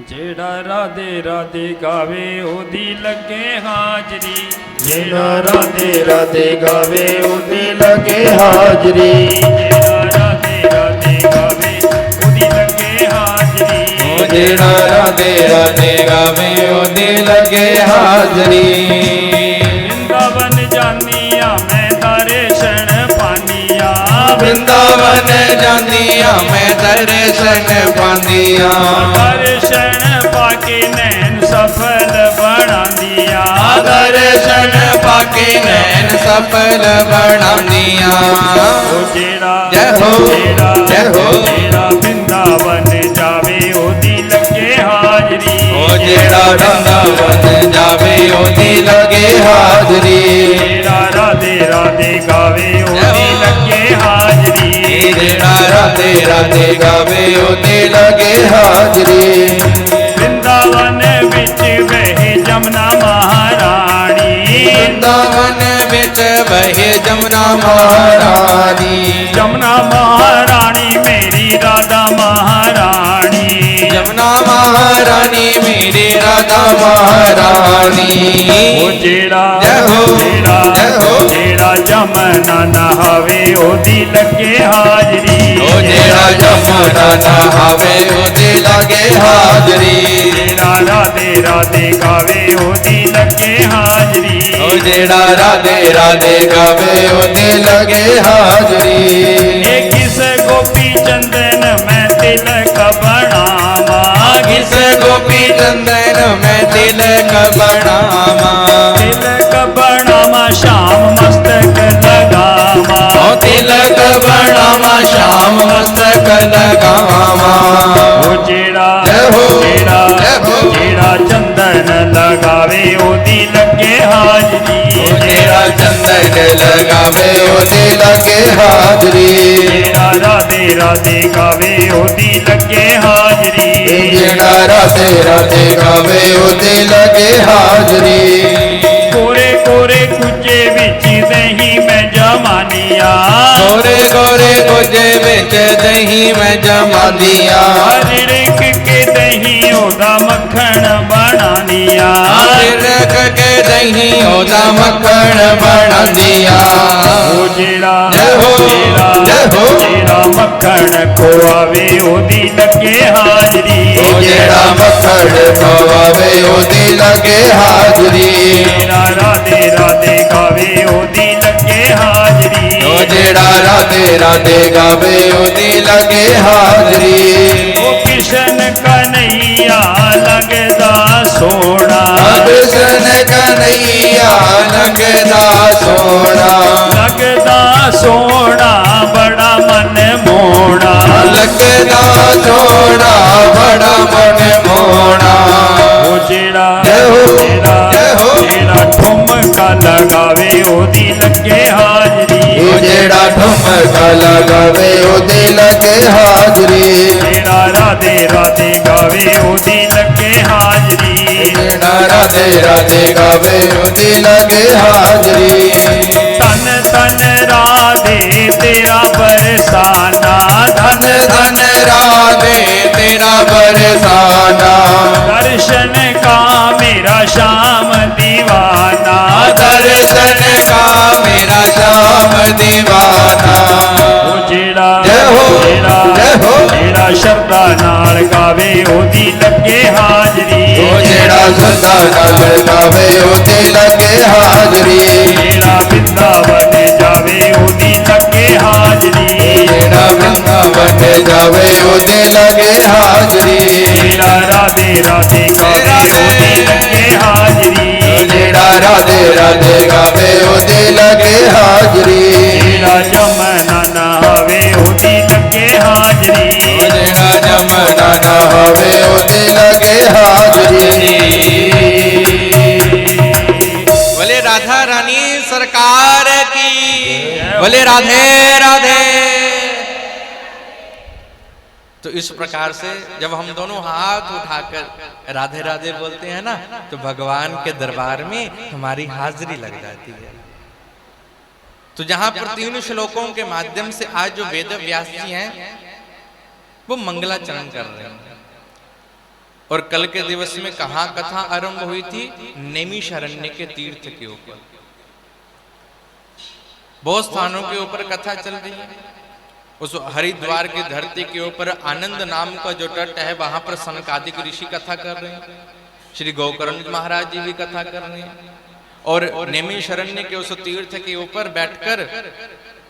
जेड़ा राधे राधे गावे ओदी लगे हाजरी, जेड़ा राधे राधे गावे ओदी लगे हाजरी, जेड़ा राधे राधे गावे ओदी लगे हाजरी, जेड़ा राधे राधे गावे ओदी लगे हाजरी। वृंदावन जानिया मैं दर्शन पानिया, वृंदावन जानिया मैं दर्शन पानिया, दर्शन पाके नैन सफल बना दिया, दर्शन पाके नैन सफल बना दिया। जय हो जय हो। जेड़ा वृंदावन जावे ओदी लगे हाजरी, ओ जेड़ा वृंदावन जावे ओदी लगे हाजरी, जेड़ा राधे राधे गावे ओदी लगे हाजरी, जेड़ा राधे राधे गावे ओदी लगे हाजरी। वृंदावन विच बहे जमुना कहे जमुना महारानी। जमुना महारानी मेरी राधा महारानी। जमुना महारानी मेरी राधा महारानी। ओ जेड़ा जय हो, जेड़ा जय हो। जेड़ा जमुना नहावे ओदी लगे हाजरी। ओ जेड़ा जमुना नहावे ओदी लगे हाजरी। जेड़ा राधे राधे गावे ओदी लगे हाजरी। ओ जेड़ा राधे राधे गावे ओदी लगे हाजरी। ए किस गोपी चंदन में तिलक बनावा। किस गोपी चंदन में तिलक बनावा। तिलक बनावा शाम मस्तक लगावा। ओ तिलक बनावा शाम मस्तक लगावा। ओ जेड़ा जय हो, जेड़ा जय हो। जेड़ा चंदन लगावे ओदी लगे हाजरी। ओ जेड़ा चंदन लगावे ओदी लगे हाजरी। जेड़ा राधे राधे गावे ओदी लगे हाजरी। जेड़ा राधे राधे गावे ओदी लगे हाजरी। कोरे कोरे कुचे बिच दही में जमानिया। गोरे गोरे कुजे बिच दही में जमा दिया। रिड़क के दही ओदा मक्खन बनानिया। रख के दही ओदा मक्खन बना दिया। ओ जेड़ा जय हो, जेड़ा जय हो। जेड़ा मक्खन खोआवे ओदी लगे हाजरी। ओ जेड़ा मक्खन खवावे ओदी लगे हाजरी। जेड़ा राधे राधे गावे ओदी लगे हाजरी। ओ जेड़ा राधे राधे गावे ओदी लगे हाजरी। ओ किशन कन्हैया लगदा सोना। कृष्ण कन्हैया लगदा सोना। लगदा सोना बड़ा मन मोना। लगदा सोना बड़ा मन मोना। ओ जेड़ा जय हो, जेड़ा जय हो। जेड़ा ठुमका लगावे ओदी लगे हाजरी। ओ जेड़ा ठुमका लगावे ओदी लगे हाजरी। जेड़ा राधे राधे गावे ओदी लगे हाजरी। जेड़ा राधे राधे गावे ओदी लगे हाजरी। तन तन राधे तेरा बरसाना। धन धन राधे तेरा बरसाना। दर्शन का मेरा श्याम दीवाना। दर्शन का मेरा श्याम दीवाना। ओ जेड़ा जय हो, जेड़ा जय हो। जेड़ा शरदा नाल गावे ओदी लगे हाजरी। ओ जेड़ा सदा नाल गावे ओदी लगे हाजरी। जेड़ा वृंदावन जावे ओदी लगे हाजरी। जेड़ा वृंदावन जावे ओदी लगे हाजरी। जेड़ा राधे राधे गावे ओदी लगे हाजरी। जेड़ा राधे राधे गावे ओदी लगे हाजरी। जेड़ा जमुना नहावे ओदी लगे हाजरी। जेड़ा जमुना नहावे ओदी लगे हाजरी। बोले राधा रानी सरकार की। बोले राधे राधे। तो इस प्रकार से जब हम दोनों हाथ उठाकर राधे राधे बोलते हैं ना, तो भगवान के दरबार में हमारी हाजिरी लग जाती है। तो जहां पर 3 श्लोकों के माध्यम से आज जो वेद व्यास जी हैं वो मंगलाचरण कर रहे हैं। और कल के दिवस में कहां कथा आरंभ हुई थी? नैमिषारण्य के तीर्थ के ऊपर। बहुत स्थानों के ऊपर कथा चल रही है। उस हरिद्वार की धरती के ऊपर आनंद नाम का जो तट है वहां पर सनकादिक ऋषि कथा कर रहे हैं। श्री गोकर्ण महाराज जी भी कथा कर रहे हैं। और नैमिषारण्य के उस तीर्थ के ऊपर बैठकर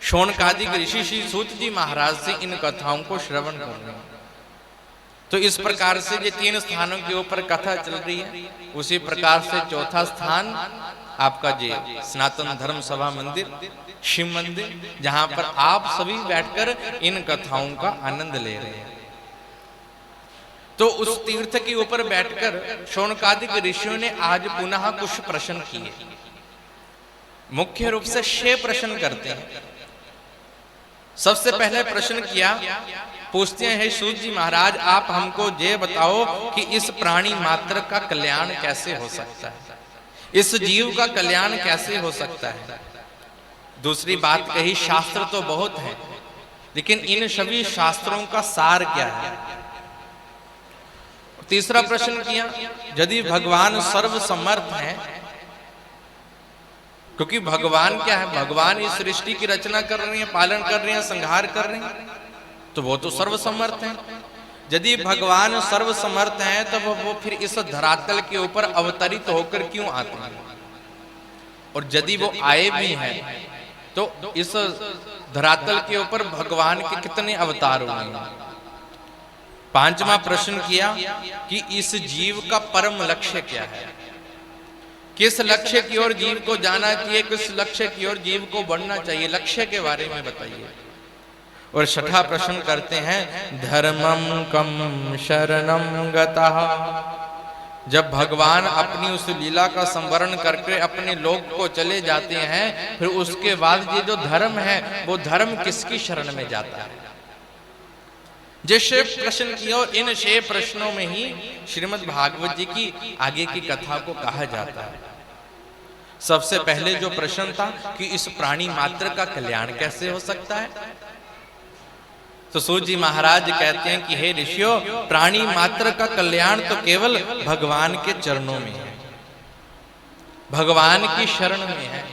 शौनकादिक ऋषि श्री सूत जी महाराज से इन कथाओं को श्रवण कर रहे हैं। तो इस प्रकार से ये 3 स्थानों के ऊपर कथा चल रही है। उसी प्रकार से चौथा स्थान आपका जे सनातन धर्म सभा मंदिर, शिव मंदिर, जहां पर आप सभी बैठकर इन कथाओं का आनंद ले रहे हैं। तो उस तीर्थ के ऊपर बैठकर शौनकादिक ऋषियों ने आज पुनः कुछ प्रश्न किए। मुख्य रूप से 6 प्रश्न करते हैं। सबसे पहले प्रश्न किया, पूछते हैं सूत जी महाराज, आप हमको ये बताओ कि इस प्राणी मात्र का कल्याण कैसे हो सकता है, इस जीव का कल्याण कैसे हो सकता है। दूसरी बात कही, शास्त्र तो बहुत हैं, लेकिन इन सभी शास्त्रों का सार क्या है? तीसरा प्रश्न किया, यदि भगवान सर्वसमर्थ हैं, क्योंकि भगवान क्या है, भगवान इस सृष्टि की रचना कर रहे हैं, पालन कर रहे हैं, संहार कर रहे हैं, तो वो तो सर्वसमर्थ हैं। यदि भगवान सर्वसमर्थ हैं तो वो फिर इस धरातल के ऊपर अवतरित होकर क्यों आते हैं? और यदि वो आए भी हैं तो इस धरातल के ऊपर भगवान के कितने अवतार हुए हैं? पांचवा प्रश्न किया कि इस जीव का परम लक्ष्य क्या है, किस लक्ष्य की ओर जीव को जाना चाहिए, किस लक्ष्य की ओर जीव को बढ़ना चाहिए, लक्ष्य के बारे में बताइए। और छठा प्रश्न करते हैं, धर्मम कम शरणम गतः। जब भगवान अपनी उस लीला का संवरण करके अपने लोक को चले जाते हैं, फिर उसके बाद ये जो धर्म है वो धर्म किसकी शरण में जाता है? जिस प्रश्न किया, इन 6 प्रश्नों में ही श्रीमद् भागवत जी की आगे की कथा को कहा जाता है। सबसे पहले जो प्रश्न था कि इस प्राणी मात्र का कल्याण कैसे हो सकता है, तो सूत जी महाराज कहते हैं कि हे ऋषियों, प्राणी मात्र का कल्याण तो केवल भगवान के चरणों में है, भगवान की शरण में है।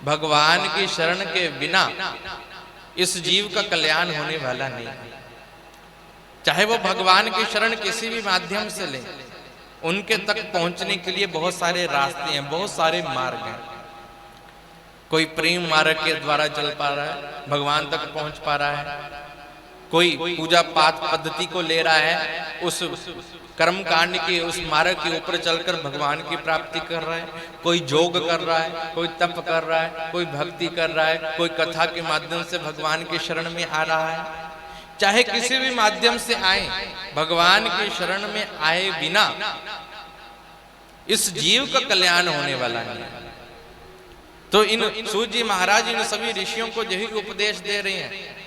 भगवान की शरण के बिना इस जीव का कल्याण होने वाला नहीं है। चाहे वो भगवान की शरण किसी भी माध्यम से ले, उनके तक पहुंचने के लिए बहुत सारे रास्ते हैं, बहुत सारे मार्ग हैं। कोई प्रेम मार्ग के द्वारा चल पा रहा है, भगवान तक पहुंच पा रहा है। कोई पूजा पाठ पद्धति को ले रहा है, उस कर्म कांड के उस मार्ग के ऊपर चलकर भगवान की प्राप्ति कर रहा है। कोई योग कर रहा है, कोई तप कर रहा है, कोई भक्ति कर रहा है, कोई कथा के माध्यम से भगवान की शरण में आ रहा है। चाहे किसी भी माध्यम से आए, भगवान की शरण में आए बिना इस जीव का कल्याण होने वाला नहीं है। तो इन सूत जी महाराज इन सभी ऋषियों को यही उपदेश दे रहे हैं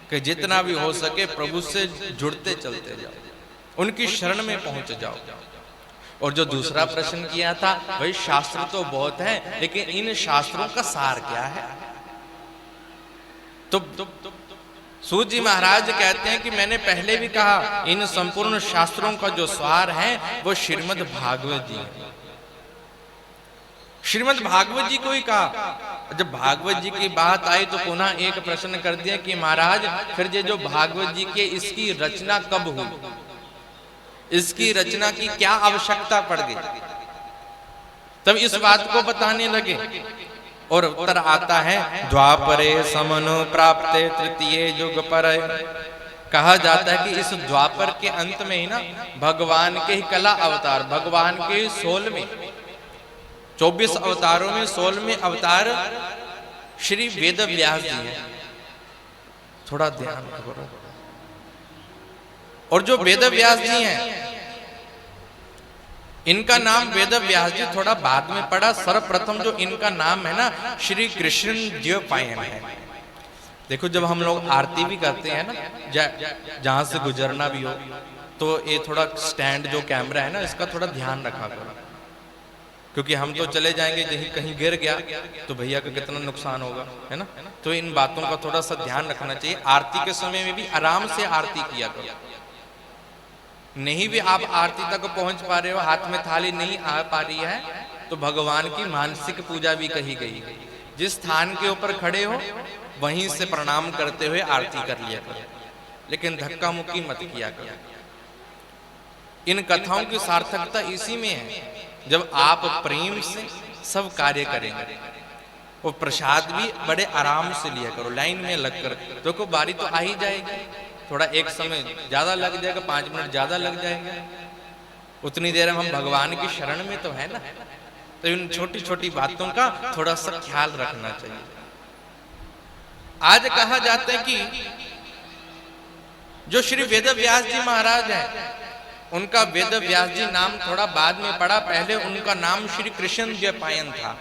कि जितना भी हो सके प्रभु से जुड़ते चलते जाओ, उनकी शरण में पहुंच जाओ। और जो दूसरा प्रश्न किया था, भाई शास्त्र तो बहुत है, लेकिन इन शास्त्रों का सार क्या है? तो सूत जी महाराज कहते हैं कि मैंने पहले भी कहा, इन संपूर्ण शास्त्रों का जो सार है वो श्रीमद् भागवत जी है। श्रीमद् भागवत जी को ही कहा। जब भागवत जी की बात आई तो पुनः एक प्रश्न कर दिया कि महाराज फिर ये जो भागवत जी के इसकी रचना कब हुई, इसकी रचना की क्या आवश्यकता पड़ गई? तब इस बात को बताने लगे और उत्तर आता है, द्वापरे समनो प्राप्ते तृतीय युग पर। कहा जाता है कि इस द्वापर के अंत में ही ना भगवान के ही कला अवतार, भगवान के 16वें 24 अवतारों में 16वें अवतार श्री वेद व्यास जी हैं। थोड़ा ध्यान करो। और जो वेद व्यास जी हैं, इनका नाम वेद व्यास जी थोड़ा बाद में पड़ा। सर्वप्रथम जो इनका नाम है ना, श्री कृष्ण द्वैपायन है। देखो जब हम लोग आरती भी करते हैं ना, जहां से गुजरना भी हो, तो ये थोड़ा स्टैंड जो कैमरा है ना, इसका थोड़ा ध्यान रखा करो, क्योंकि हम तो चले जाएंगे, यही कहीं गिर गया तो भैया का कितना नुकसान होगा, है ना। तो इन बातों का थोड़ा सा ध्यान रखना चाहिए। आरती के समय में भी आराम से आरती किया करो। नहीं भी आप आरती तक पहुंच पा रहे हो, हाथ में थाली नहीं आ पा रही है, तो भगवान की मानसिक पूजा भी कही गई। जिस स्थान के ऊपर खड़े हो वहीं से प्रणाम करते हुए आरती कर लिया करो, लेकिन धक्का मुक्की मत किया करो। इन कथाओं की सार्थकता इसी में है, जब आप प्रेम से सब कार्य करेंगे। वो प्रसाद भी बड़े आराम से लिया करो, लाइन में लगकर। देखो बारी तो आ ही जाएगी, थोड़ा एक समय ज्यादा लग जाएगा, 5 मिनट ज्यादा लग जाएंगे, उतनी देर में हम भगवान की शरण में तो है ना। तो इन छोटी छोटी बातों का थोड़ा सा ख्याल रखना चाहिए। आज कहा जाता है कि जो श्री वेद व्यास जी महाराज हैं, उनका वेद व्यास जी नाम थोड़ा बाद में पड़ा। पहले उनका नाम श्री कृष्ण द्वैपायन था।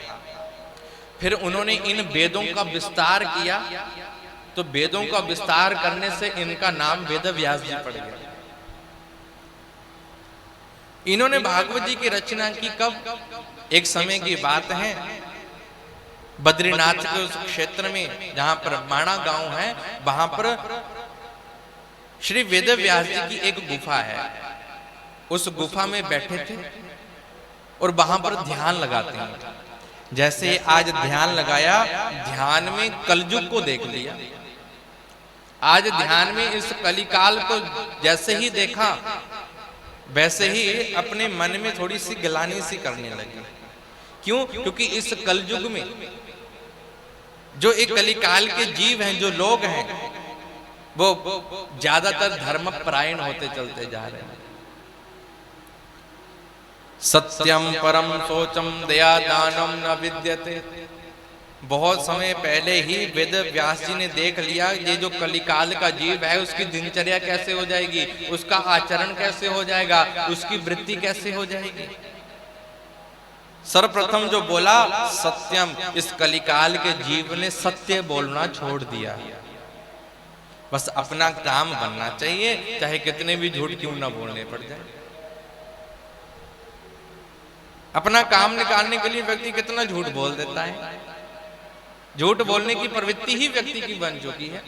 फिर उन्होंने इन वेदों का विस्तार किया, तो वेदों का विस्तार करने से इनका नाम वेद व्यास जी पड़ गया। इन्होंने भागवत जी की रचना की कब? एक समय की बात है, बद्रीनाथ के उस क्षेत्र में जहां पर माणा गांव है, वहां पर श्री वेद व्यास जी की एक गुफा है। उस गुफा में बैठे थे और वहां पर ध्यान लगाते हैं। जैसे आज ध्यान लगाया, ध्यान में कलयुग को देख लिया। आज ध्यान में इस कलिकाल को जैसे ही देखा, वैसे ही अपने मन में थोड़ी सी गिलानी सी करने लगी। क्यों? क्योंकि इस कलयुग में जो एक कलिकाल के जीव हैं, जो लोग हैं, वो ज्यादातर धर्म परायण होते चलते जा रहे हैं। सत्यम परम सोचम दया दानम न विद्यते। बहुत समय पहले ही वेद व्यास जी ने देख लिया, ये जो कलिकाल का जीव है उसकी दिनचर्या कैसे हो जाएगी, उसका आचरण कैसे हो जाएगा, उसकी वृत्ति कैसे हो जाएगी। सर्वप्रथम जो बोला सत्यम, इस कलिकाल के जीव ने सत्य बोलना छोड़ दिया। बस अपना काम बनना चाहिए, चाहे कितने भी झूठ क्यों ना बोलने पड़ जाए। अपना काम निकालने के लिए व्यक्ति कितना झूठ बोल देता है। झूठ बोलने की प्रवृत्ति ही व्यक्ति की बन चुकी है।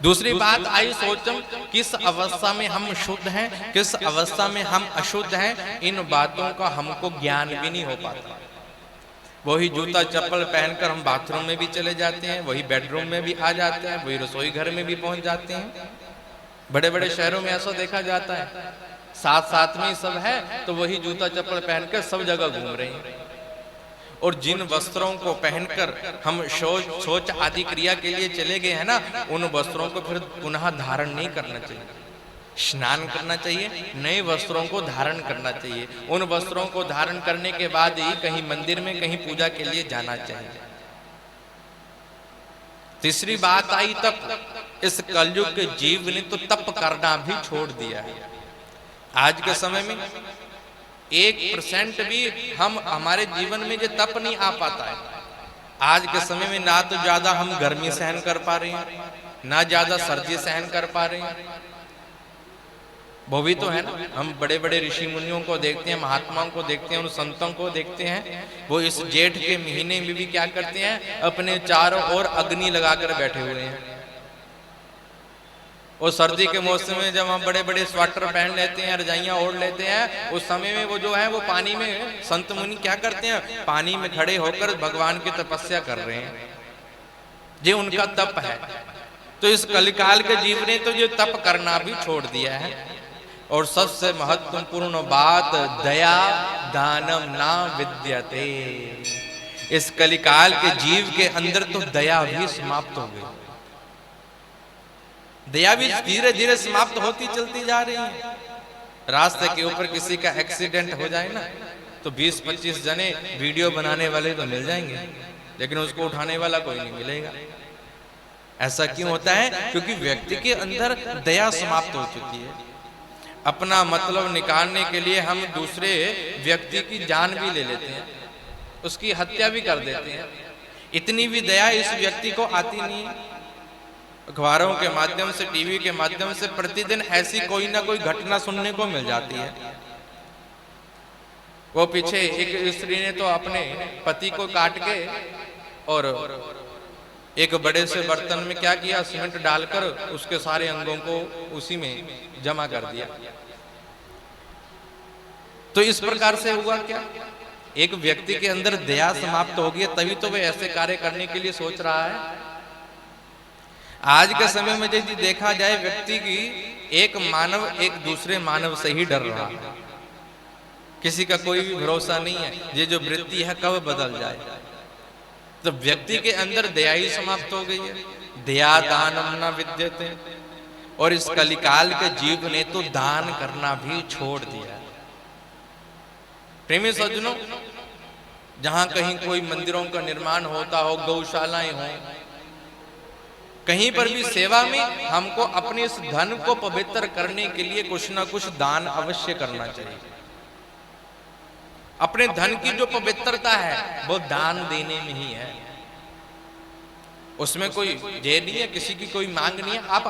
दूसरी बात आई सोचम, किस अवस्था में हम शुद्ध हैं, किस अवस्था में हम अशुद्ध हैं, इन बातों का हमको ज्ञान भी नहीं हो पाता। वही जूता चप्पल पहनकर हम बाथरूम में भी चले जाते हैं, वही बेडरूम में भी आ जाते हैं, वही रसोई घर में भी पहुंच जाते हैं। बड़े बड़े शहरों में ऐसा देखा जाता है, साथ साथ में ही सब है, तो वही जूता चप्पल पहनकर सब जगह घूम रहे हैं। और जिन वस्त्रों को पहनकर हम शौच आदि क्रिया के लिए चले गए हैं ना, उन वस्त्रों को फिर पुनः धारण नहीं करना चाहिए। स्नान करना चाहिए, नए वस्त्रों को धारण करना चाहिए। उन वस्त्रों को धारण करने के बाद ही कहीं मंदिर में, कहीं पूजा के लिए जाना चाहिए। तीसरी बात आई तप। इस कलयुग के जीव ने तो तप करना भी छोड़ दिया है। आज के समय में 1% भी हम हमारे जीवन में जो तप नहीं आ पाता है। आज के समय में ना तो ज्यादा हम गर्मी सहन कर पा रहे हैं, ना ज्यादा सर्दी सहन कर पा रहे हैं। वो भी तो है ना, हम बड़े बड़े ऋषि मुनियों को देखते हैं, महात्माओं को देखते हैं, उन संतों को देखते हैं, वो इस जेठ के महीने में भी क्या करते हैं, अपने चारों ओर अग्नि लगाकर बैठे हुए हैं। और सर्दी के मौसम में जब हम बड़े बड़े स्वेटर पहन लेते हैं, रजाइयां ओढ़ लेते हैं, उस समय में वो जो है वो पानी में, संत मुनि क्या करते हैं, पानी में खड़े होकर भगवान की तपस्या कर रहे हैं। ये उनका तप है। तो इस कलिकाल के जीव ने तो ये तप करना भी छोड़ दिया है। और सबसे महत्वपूर्ण बात, दया दानम ना विद्यते। इस कलिकाल के जीव के अंदर तो दया भी समाप्त हो गई। दया भी धीरे धीरे समाप्त होती चलती जा रही है। रास्ते के ऊपर किसी का एक्सीडेंट हो जाए ना, तो 20-25 जने वीडियो बनाने वाले तो मिल जाएंगे, लेकिन उसको उठाने वाला कोई नहीं मिलेगा। ऐसा क्यों होता है? क्योंकि व्यक्ति के अंदर दया समाप्त हो चुकी है। अपना मतलब निकालने के लिए हम दूसरे व्यक्ति की जान भी ले लेते हैं, उसकी हत्या भी कर देते हैं। इतनी भी दया इस व्यक्ति को आती नहीं है। अखबारों के माध्यम से, टीवी के माध्यम से प्रतिदिन ऐसी कोई ना कोई घटना सुनने को मिल जाती है। वो पीछे एक स्त्री ने तो अपने पति को काट के और एक बड़े से बर्तन में क्या किया, सीमेंट डालकर उसके सारे अंगों को उसी में जमा कर दिया। तो इस प्रकार से हुआ क्या, एक व्यक्ति के अंदर दया समाप्त हो गई, तभी तो वह ऐसे कार्य करने के लिए सोच रहा है। आज के समय में यदि देखा जाए, व्यक्ति की एक मानव एक दूसरे मानव से ही डर रहा है। किसी का कोई भी भरोसा नहीं है, ये जो वृत्ति है कब बदल जाए। तो व्यक्ति के अंदर दया ही समाप्त हो गई है। दया दानम न विद्यते। और इस कलिकाल के जीव ने तो दान करना भी छोड़ दिया। प्रेमी सज्जनों, जहां कहीं कोई मंदिरों का निर्माण होता हो, गौशालाएं हो, कहीं पर भी सेवा में हमको अपने इस धन को पवित्र करने के लिए कुछ ना कुछ दान अवश्य करना चाहिए। अपने धन की जो पवित्रता है वो दान देने में ही है। उसमें कोई जे नहीं है, किसी की कोई मांग नहीं है। आप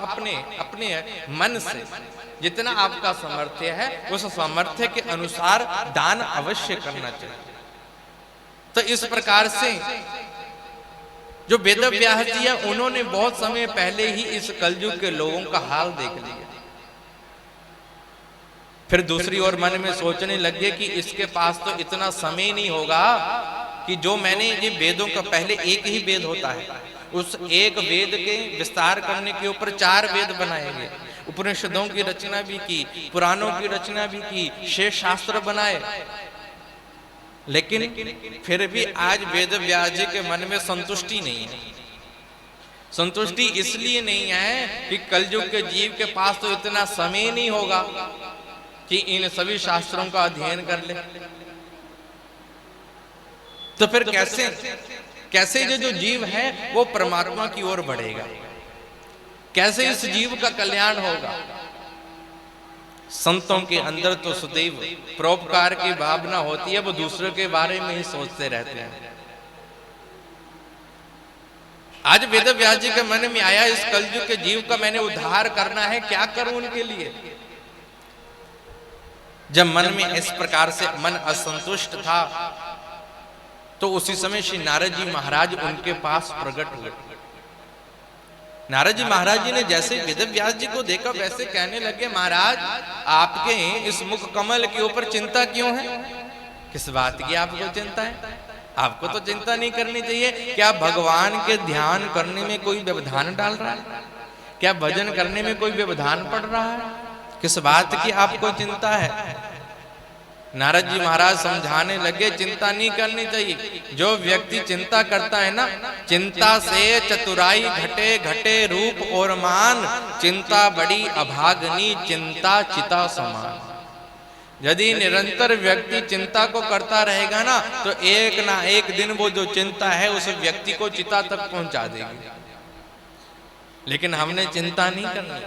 अपने मन से जितना आपका सामर्थ्य है, उस सामर्थ्य के अनुसार दान अवश्य करना चाहिए। तो इस प्रकार से जो वेद व्यास जी है उन्होंने बहुत समय पहले ही इस कलयुग के लोगों का हाल देख लिया। फिर दूसरी ओर मन में सोचने लगे कि इसके पास तो इतना समय नहीं होगा कि जो मैंने ये वेदों का, पहले एक ही वेद होता है, उस एक वेद के विस्तार करने के ऊपर 4 वेद बनाएंगे, उपनिषदों की रचना भी की, पुराणों की रचना भी की, शेष शास्त्र बनाए। लेकिन फिर भी आज वेद व्यास जी के मन में संतुष्टि नहीं है। संतुष्टि इसलिए नहीं है कि कलयुग के जीव के पास तो इतना समय नहीं होगा कि इन सभी शास्त्रों का अध्ययन कर ले। तो फिर कैसे जो जीव है वो परमात्मा की ओर बढ़ेगा, कैसे इस जीव का कल्याण होगा। संतों के अंदर तो सदैव परोपकार की भावना होती है, वो दूसरों के बारे में ही सोचते रहते हैं। आज वेद व्यास जी के मन में आया इस कलयुग के जीव का मैंने उद्धार करना है, क्या करूं उनके लिए। जब मन में इस प्रकार से मन असंतुष्ट था तो उसी समय श्री नारद जी महाराज उनके पास प्रकट हुए। नारद जी महाराज जी ने जैसे वेद व्यास जी को देखा वैसे कहने लगे, महाराज आपके इस मुख कमल के ऊपर चिंता क्यों है? किस बात की आपको चिंता है? आपको तो चिंता नहीं करनी चाहिए। क्या भगवान के ध्यान करने में कोई व्यवधान डाल रहा है? क्या भजन करने में कोई व्यवधान पड़ रहा है? किस बात की आपको चिंता है? नारद जी महाराज समझाने लगे, चिंता नहीं करनी चाहिए। जो व्यक्ति चिंता करता है ना, चिंता से चतुराई घटे घटे रूप और मान, चिंता बड़ी अभागनी चिंता चिता समान। यदि निरंतर व्यक्ति चिंता को करता रहेगा ना तो एक ना एक दिन वो जो चिंता है उस व्यक्ति को चिता तक पहुंचा देगी। लेकिन हमने चिंता नहीं करनी।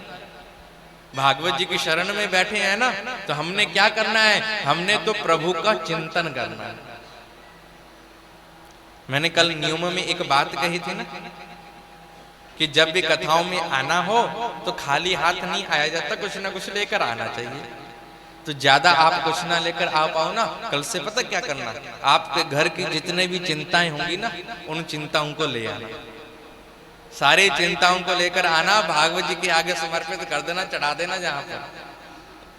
भागवत जी की शरण में बैठे हैं ना, तो हमने क्या करना है? हमने तो प्रभु का चिंतन करना है। मैंने कल नियम में एक बात कही थी ना कि जब भी कथाओं में आना हो तो खाली हाथ नहीं आया जाता, कुछ ना कुछ लेकर आना चाहिए। तो ज्यादा आप कुछ ना लेकर आ पाओ ना, कल से पता क्या करना, आपके घर की जितने भी चिंताएं होंगी ना उन चिंताओं को ले आना, सारी चिंताओं को लेकर आना, भागवत जी के आगे समर्पित कर देना, चढ़ा देना जहां पर,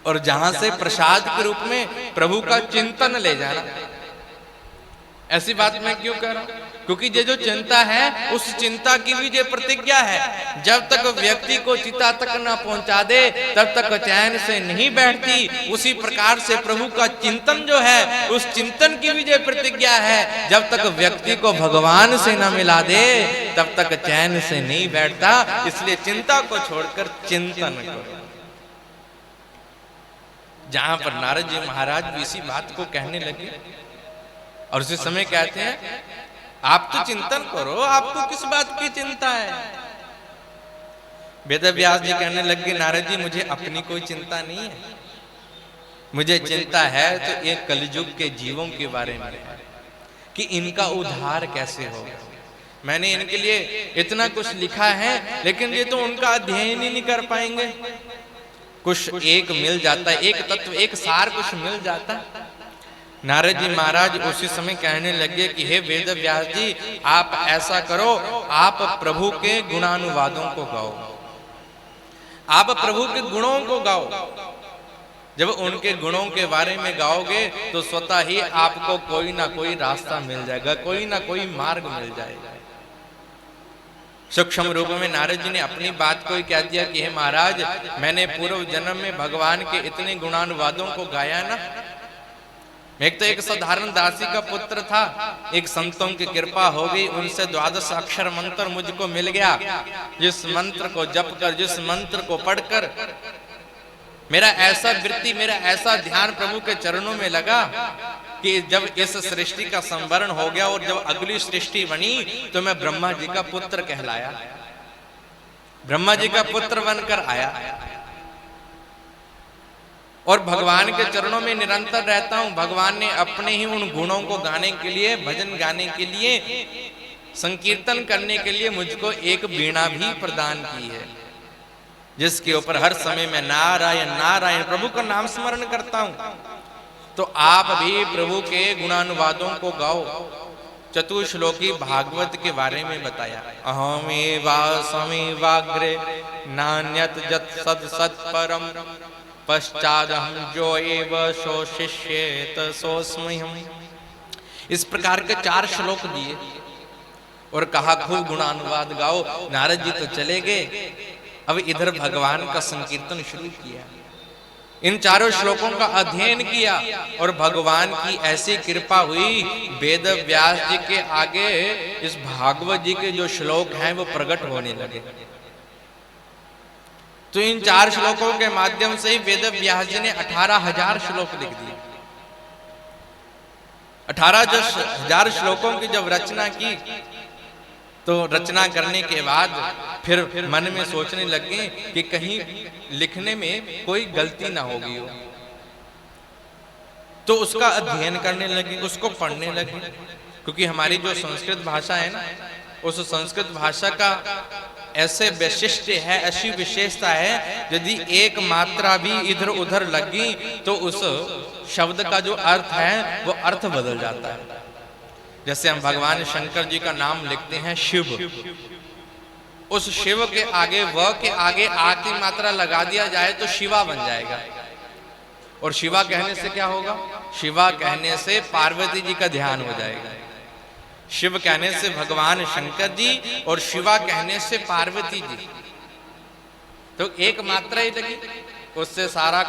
और जहां से प्रसाद के रूप में प्रभु का चिंतन ले जाना। ऐसी बात मैं क्यों कह रहा हूं? क्योंकि ये जो चिंता है उस चिंता की भी जो प्रतिज्ञा है, जब तक व्यक्ति को चिता तक न पहुंचा दे तब तक चैन से नहीं बैठती। उसी प्रकार से प्रभु का चिंतन जो है उस चिंतन की भी जो प्रतिज्ञा है, जब तक व्यक्ति को भगवान से न मिला दे तब तक चैन से नहीं बैठता। इसलिए चिंता को छोड़कर चिंतन करो। जहां पर नारद जी महाराज भी इसी बात को कहने लगे और उसी समय कहते हैं, आप तो चिंतन करो, आपको किस बात की चिंता है? वेद व्यास जी कहने लगे, नारद जी मुझे अपनी कोई चिंता नहीं है, मुझे चिंता है तो एक कलयुग के जीवों के बारे में कि इनका उद्धार कैसे होगा। मैंने इनके लिए इतना कुछ लिखा है लेकिन ये तो उनका अध्ययन ही नहीं कर पाएंगे। कुछ एक मिल जाता है, एक तत्व एक सार कुछ मिल जाता है। नारद जी महाराज उसी समय कहने लगे कि हे वेद व्यास जी, आप ऐसा करो, आप प्रभु के गुणानुवादों को गाओ, आप प्रभु के गुणों को गाओ। जब उनके गुणों के बारे में गाओगे तो स्वतः ही आपको कोई ना कोई रास्ता मिल जाएगा, कोई ना कोई मार्ग मिल जाएगा। सूक्ष्म रूप में नारद जी ने अपनी बात को ही कह दिया कि हे महाराज, मैंने पूर्व जन्म में भगवान के इतने गुणानुवादों को गाया ना। एक तो एक साधारण दासी का पुत्र था, एक संतों की कृपा हो गई, उनसे 12 अक्षर मंत्र मुझको मिल गया। जिस मंत्र को जप कर, जिस मंत्र को पढ़कर मेरा ऐसा वृत्ति, मेरा ऐसा ध्यान प्रभु के चरणों में लगा कि जब इस सृष्टि का संवरण हो गया और जब अगली सृष्टि बनी तो मैं ब्रह्मा जी का पुत्र कहलाया, ब्रह्मा जी का पुत्र बनकर आया और भगवान के चरणों में निरंतर रहता हूं। भगवान ने अपने ही उन गुणों को गाने के लिए, भजन गाने के लिए, संकीर्तन करने के लिए मुझको एक वीणा भी प्रदान की है, जिसके ऊपर हर समय मैं नारायण नारायण प्रभु का नाम स्मरण करता हूं। तो आप भी प्रभु के गुणानुवादों को गाओ, चतुश्लोकी भागवत के बारे में बताया। अहमेवासमेवाग्रे नान्यत जत सद सत्परम पश्चादहम जो एव सो शिष्येत सोऽस्म्यहम्। इस प्रकार के 4 श्लोक दिए और कहा खूब गुणानुवाद गाओ। नारद जी तो चले गए, अब इधर भगवान का संकीर्तन शुरू किया। इन 4 श्लोकों का अध्ययन किया और भगवान की ऐसी कृपा हुई, वेद व्यास जी के आगे इस भागवत जी के जो श्लोक हैं वो प्रकट होने लगे। तो इन 4 श्लोकों के माध्यम से ही वेद व्यास जी ने 18,000 श्लोक लिख दिए। 18,000 श्लोकों की जब रचना की तो रचना करने के बाद फिर मन में सोचने लगे कि कहीं लिखने में कोई गलती ना होगी हो, तो उसका अध्ययन करने लगे, उसको पढ़ने लगे। क्योंकि हमारी जो संस्कृत भाषा है ना, उस संस्कृत भाषा का ऐसे वैशिष्ट्य है, ऐसी विशेषता है, यदि एक मात्रा भी इधर उधर लगी तो उस शब्द का जो अर्थ है वो अर्थ बदल जाता है। जैसे हम भगवान शंकर जी का नाम लिखते हैं शिव, उस शिव के आगे व के आगे आ की मात्रा लगा दिया जाए तो शिवा बन जाएगा। और शिवा कहने से क्या होगा? शिवा कहने से पार्वती जी का ध्यान हो जाएगा। शिव कहने से भगवान शंकर जी और शिवा कहने से पार्वती जी। तो एक मात्रा ही लगी, उससे सारा